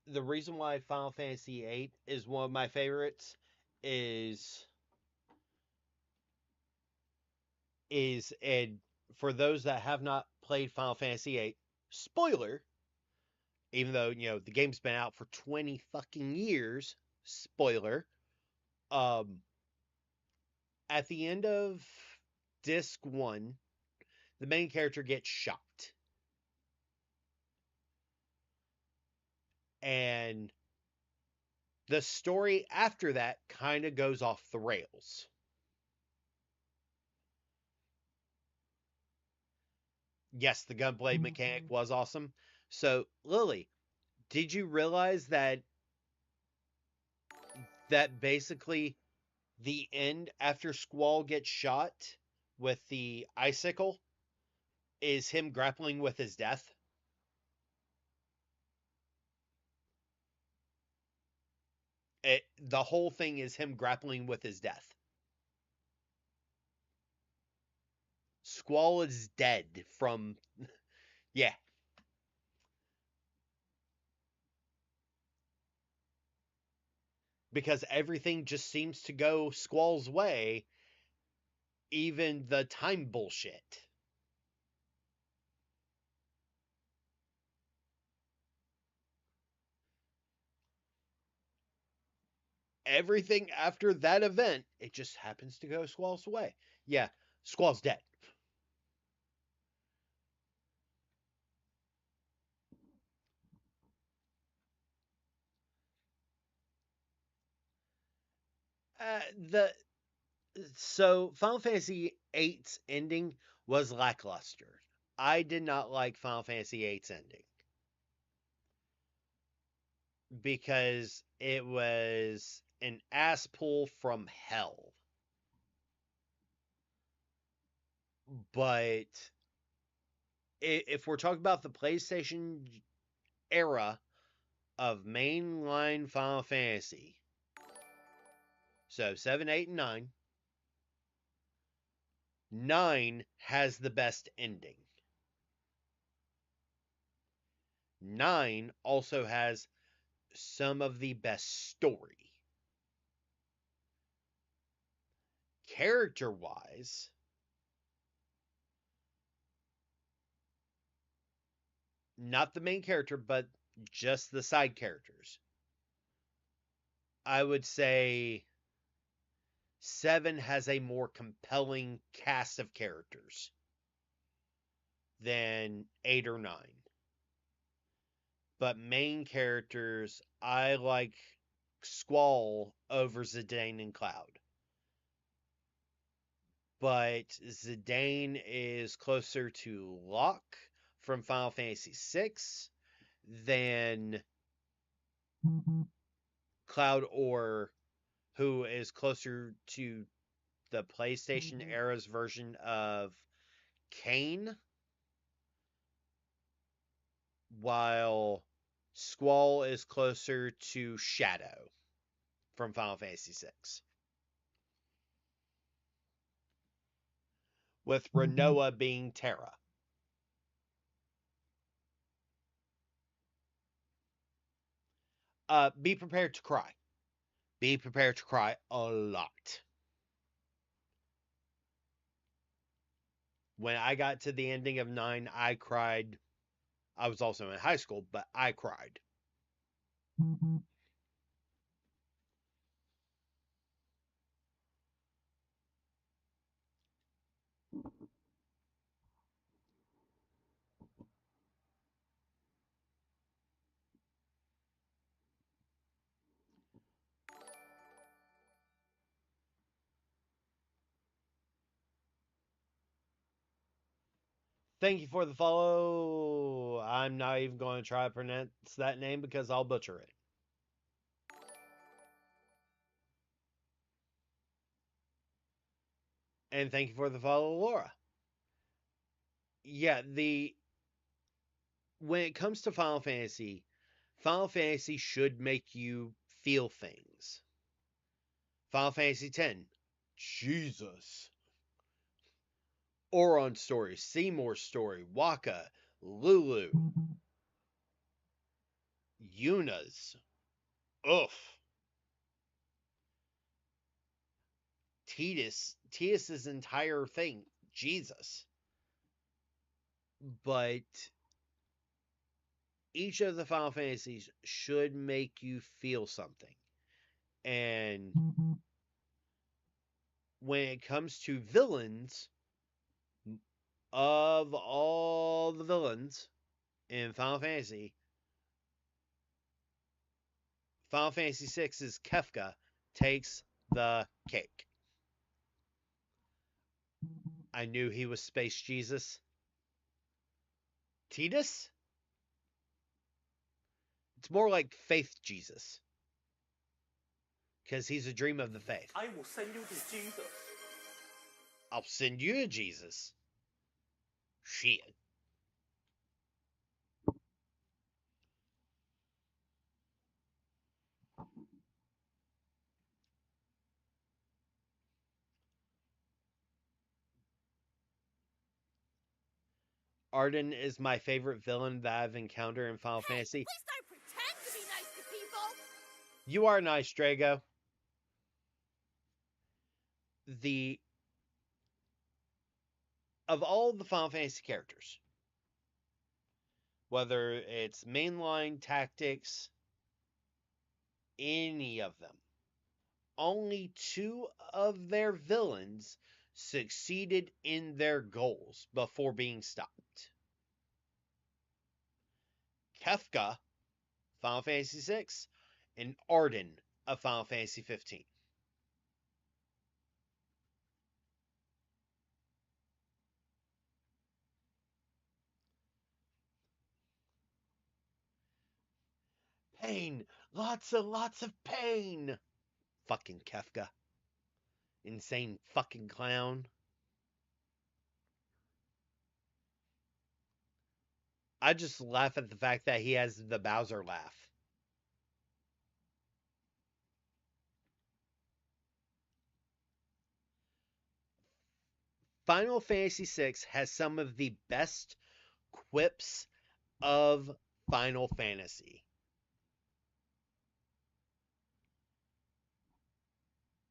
the reason why Final Fantasy VIII is one of my favorites is and for those that have not played Final Fantasy VIII, spoiler, even though the game's been out for 20 fucking years, spoiler, um at the end of disc 1, the main character gets shot. And the story after that kind of goes off the rails. Yes, the gunblade mechanic was awesome. So, Lily, did you realize that basically the end after Squall gets shot with the icicle is him grappling with his death? The whole thing is him grappling with his death. Squall is dead from... Yeah. Because everything just seems to go Squall's way, even the time bullshit. Everything after that event, it just happens to go Squall's way. Yeah, Squall's dead. The So Final Fantasy VIII's ending was lackluster. I did not like Final Fantasy VIII's ending because it was an ass pull from hell. But if we're talking about the PlayStation era of mainline Final Fantasy, so 7, 8, and 9, 9 has the best ending. 9 also has some of the best story. Character-wise, not the main character, but just the side characters, I would say 7 has a more compelling cast of characters than 8 or 9. But main characters, I like Squall over Zidane and Cloud. But Zidane is closer to Locke from Final Fantasy VI than Cloud, or who is closer to the PlayStation era's version of Kain, while Squall is closer to Shadow from Final Fantasy VI, with Rinoa being Terra. Be prepared to cry. Be prepared to cry a lot. When I got to the ending of 9, I cried. I was also in high school, but I cried. Thank you for the follow. I'm not even going to try to pronounce that name because I'll butcher it. And thank you for the follow, Laura. yeah, the when it comes to Final Fantasy should make you feel things. Final Fantasy X, Jesus. Auron's story, Seymour's story, Waka, Lulu, Yuna's, oof. Tidus's entire thing, Jesus. But each of the Final Fantasies should make you feel something. And when it comes to villains, of all the villains in Final Fantasy VI's Kefka takes the cake. I knew he was Space Jesus. Tidus? It's more like Faith Jesus. Because he's a dream of the faith. I will send you to Jesus. I'll send you to Jesus. Shit. Arden is my favorite villain that I've encountered in Final Fantasy. At least I pretend to be nice to people. You are nice, Drago. Of all the Final Fantasy characters, whether it's mainline tactics, any of them, only 2 of their villains succeeded in their goals before being stopped. Kefka, Final Fantasy VI, and Arden of Final Fantasy 15. Pain! Lots and lots of pain! Fucking Kefka. Insane fucking clown. I just laugh at the fact that he has the Bowser laugh. Final Fantasy VI has some of the best quips of Final Fantasy.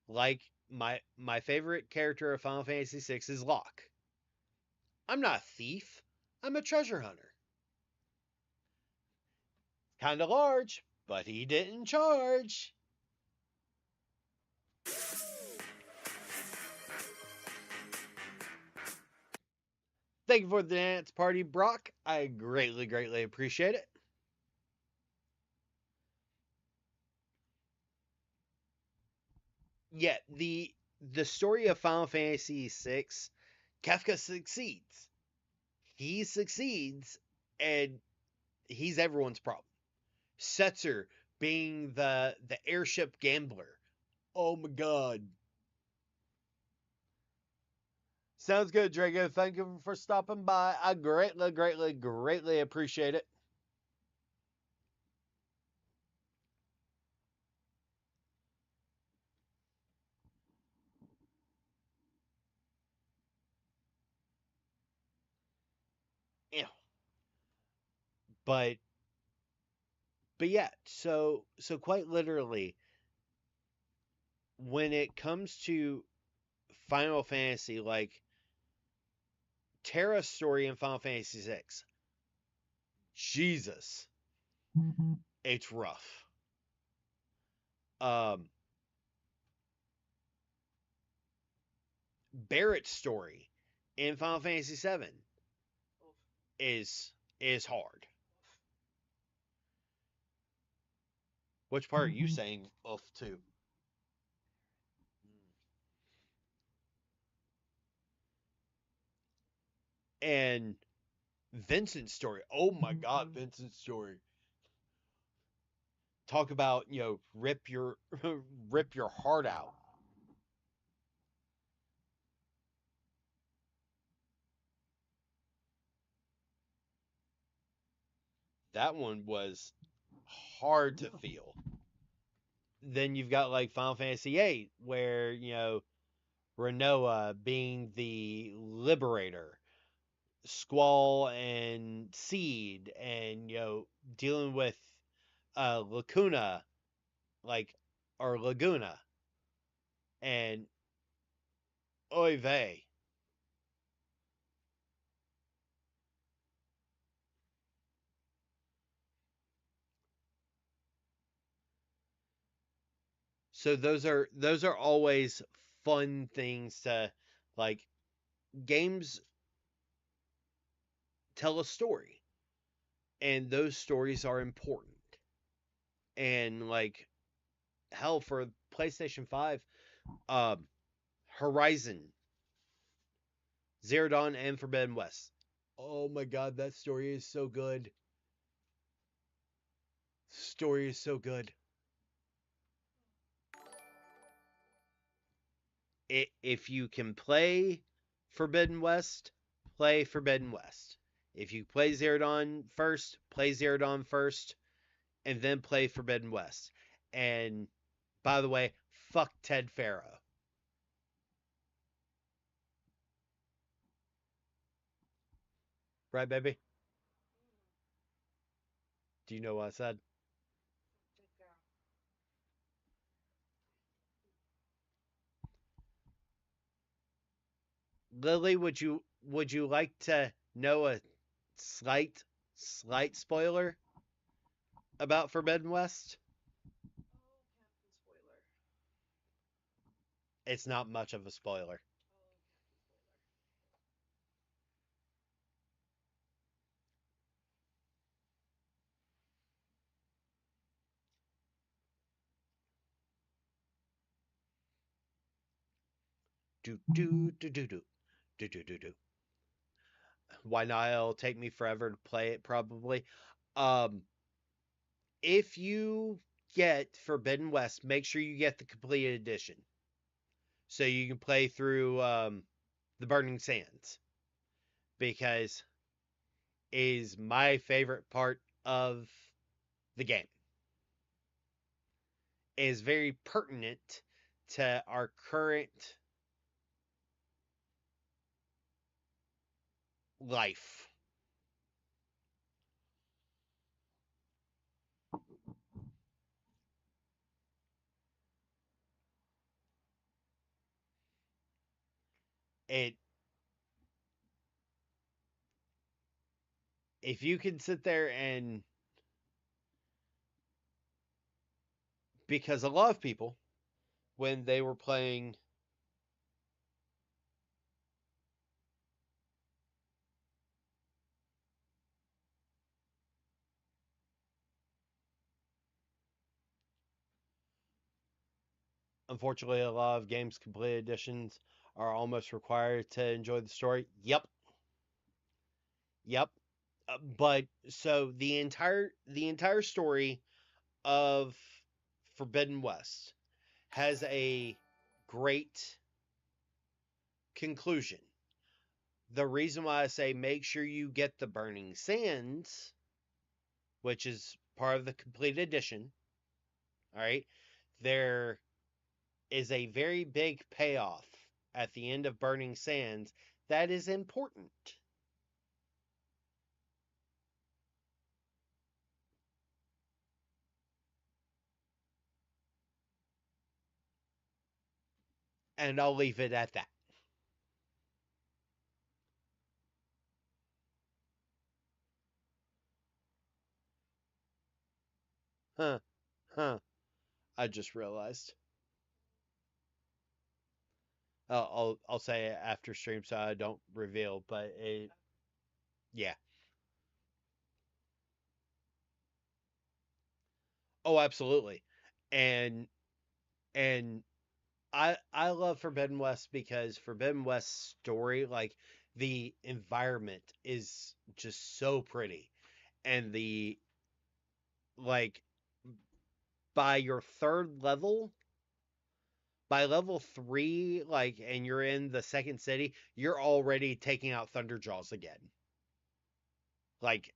Like my favorite character of Final Fantasy VI is Locke. I'm not a thief. I'm a treasure hunter. Kinda large, but he didn't charge. Thank you for the dance party, Brock. I greatly, greatly appreciate it. Yeah, the story of Final Fantasy VI, Kefka succeeds. He succeeds, and he's everyone's problem. Setzer being the airship gambler. Oh my god. Sounds good, Drago. Thank you for stopping by. I greatly, greatly, greatly appreciate it. Yeah. But yeah, so quite literally, when it comes to Final Fantasy, like Terra's story in Final Fantasy VI, Jesus, it's rough. Barrett's story in Final Fantasy VII is hard. Which part are you saying oof to? And Vincent's story. Oh my god, Vincent's story. Talk about, rip your rip your heart out. That one was hard to feel. Then you've got like Final Fantasy VIII, where Renoa being the liberator, Squall and Seed, and dealing with Lacuna, like or Laguna, and Oy vey. So those are always fun things to like. Games tell a story, and those stories are important. And like hell, for PlayStation 5, um Horizon Zero Dawn and Forbidden West. Oh my god, that story is so good. Story is so good. If you can play Forbidden West, play Forbidden West. If you play Zero Dawn first, play Zero Dawn first, and then play Forbidden West. And by the way, fuck Ted Farrow. Right, baby? Do you know what I said? Good girl. Lily, would you like to know a slight spoiler about Forbidden West? Oh, Captain Spoiler. It's not much of a spoiler. Oh, Captain Spoiler. Do do do do do do do do do. Why not? It'll take me forever to play it probably. Um, if you get Forbidden West, make sure you get the completed edition so you can play through the Burning Sands, because it is my favorite part of the game. It is very pertinent to our current life. It If you can sit there and, because a lot of people, when they were playing unfortunately, a lot of games complete editions are almost required to enjoy the story. Yep, yep. But so the entire story of Forbidden West has a great conclusion. The reason why I say make sure you get the Burning Sands, which is part of the complete edition, all right, there is a very big payoff at the end of Burning Sands that is important. And I'll leave it at that. Huh, huh. I just realized. I'll say it after stream so I don't reveal, but yeah. Oh, absolutely. And and I love Forbidden West because Forbidden West's story, like the environment is just so pretty. And the like by your third level, by level 3, like, and you're in the second city, you're already taking out Thunderjaws again. Like,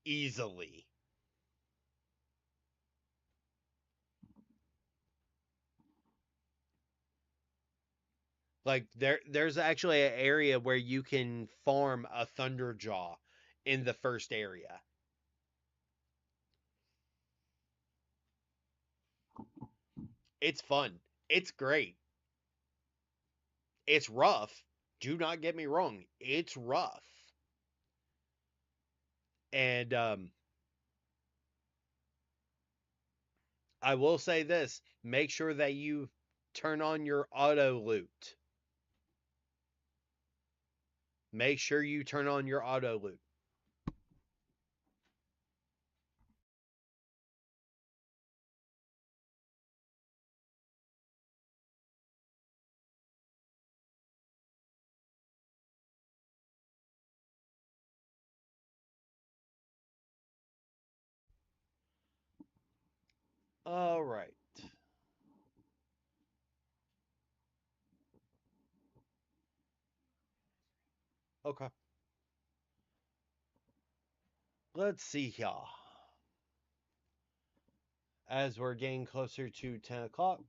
easily. Like there's actually an area where you can farm a thunderjaw in the first area. It's fun. It's great. It's rough. Do not get me wrong. It's rough. And I will say this, make sure that you turn on your auto loot. Make sure you turn on your auto loot. All right. Okay. Let's see here. As we're getting closer to 10 o'clock.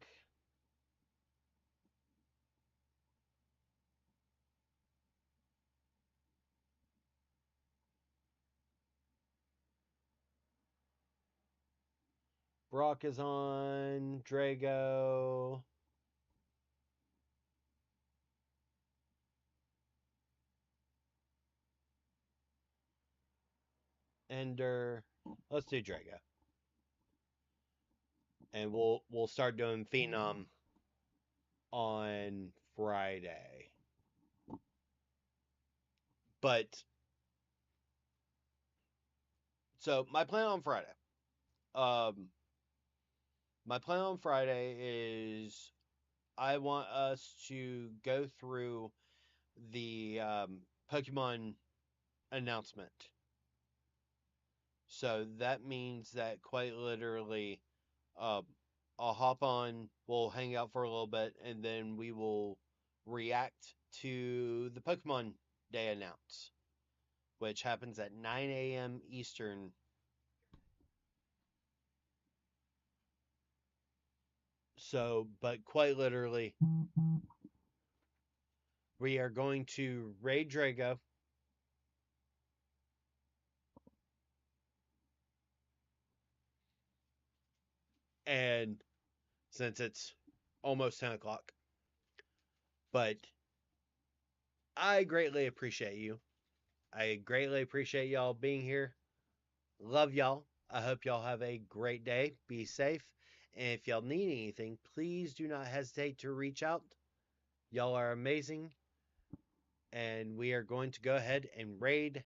Brock is on. Drago. Ender. Let's do Drago. And we'll start doing Phenom on Friday. But so my plan on Friday. Um my plan on Friday is I want us to go through the Pokemon announcement. So that means that quite literally, um, I'll hop on, we'll hang out for a little bit, and then we will react to the Pokemon Day announce, which happens at 9 a.m. Eastern. So, but quite literally, we are going to raid Drago. And since it's almost 10 o'clock, but I greatly appreciate you. I greatly appreciate y'all being here. Love y'all. I hope y'all have a great day. Be safe. And if y'all need anything, please do not hesitate to reach out. Y'all are amazing. And we are going to go ahead and raid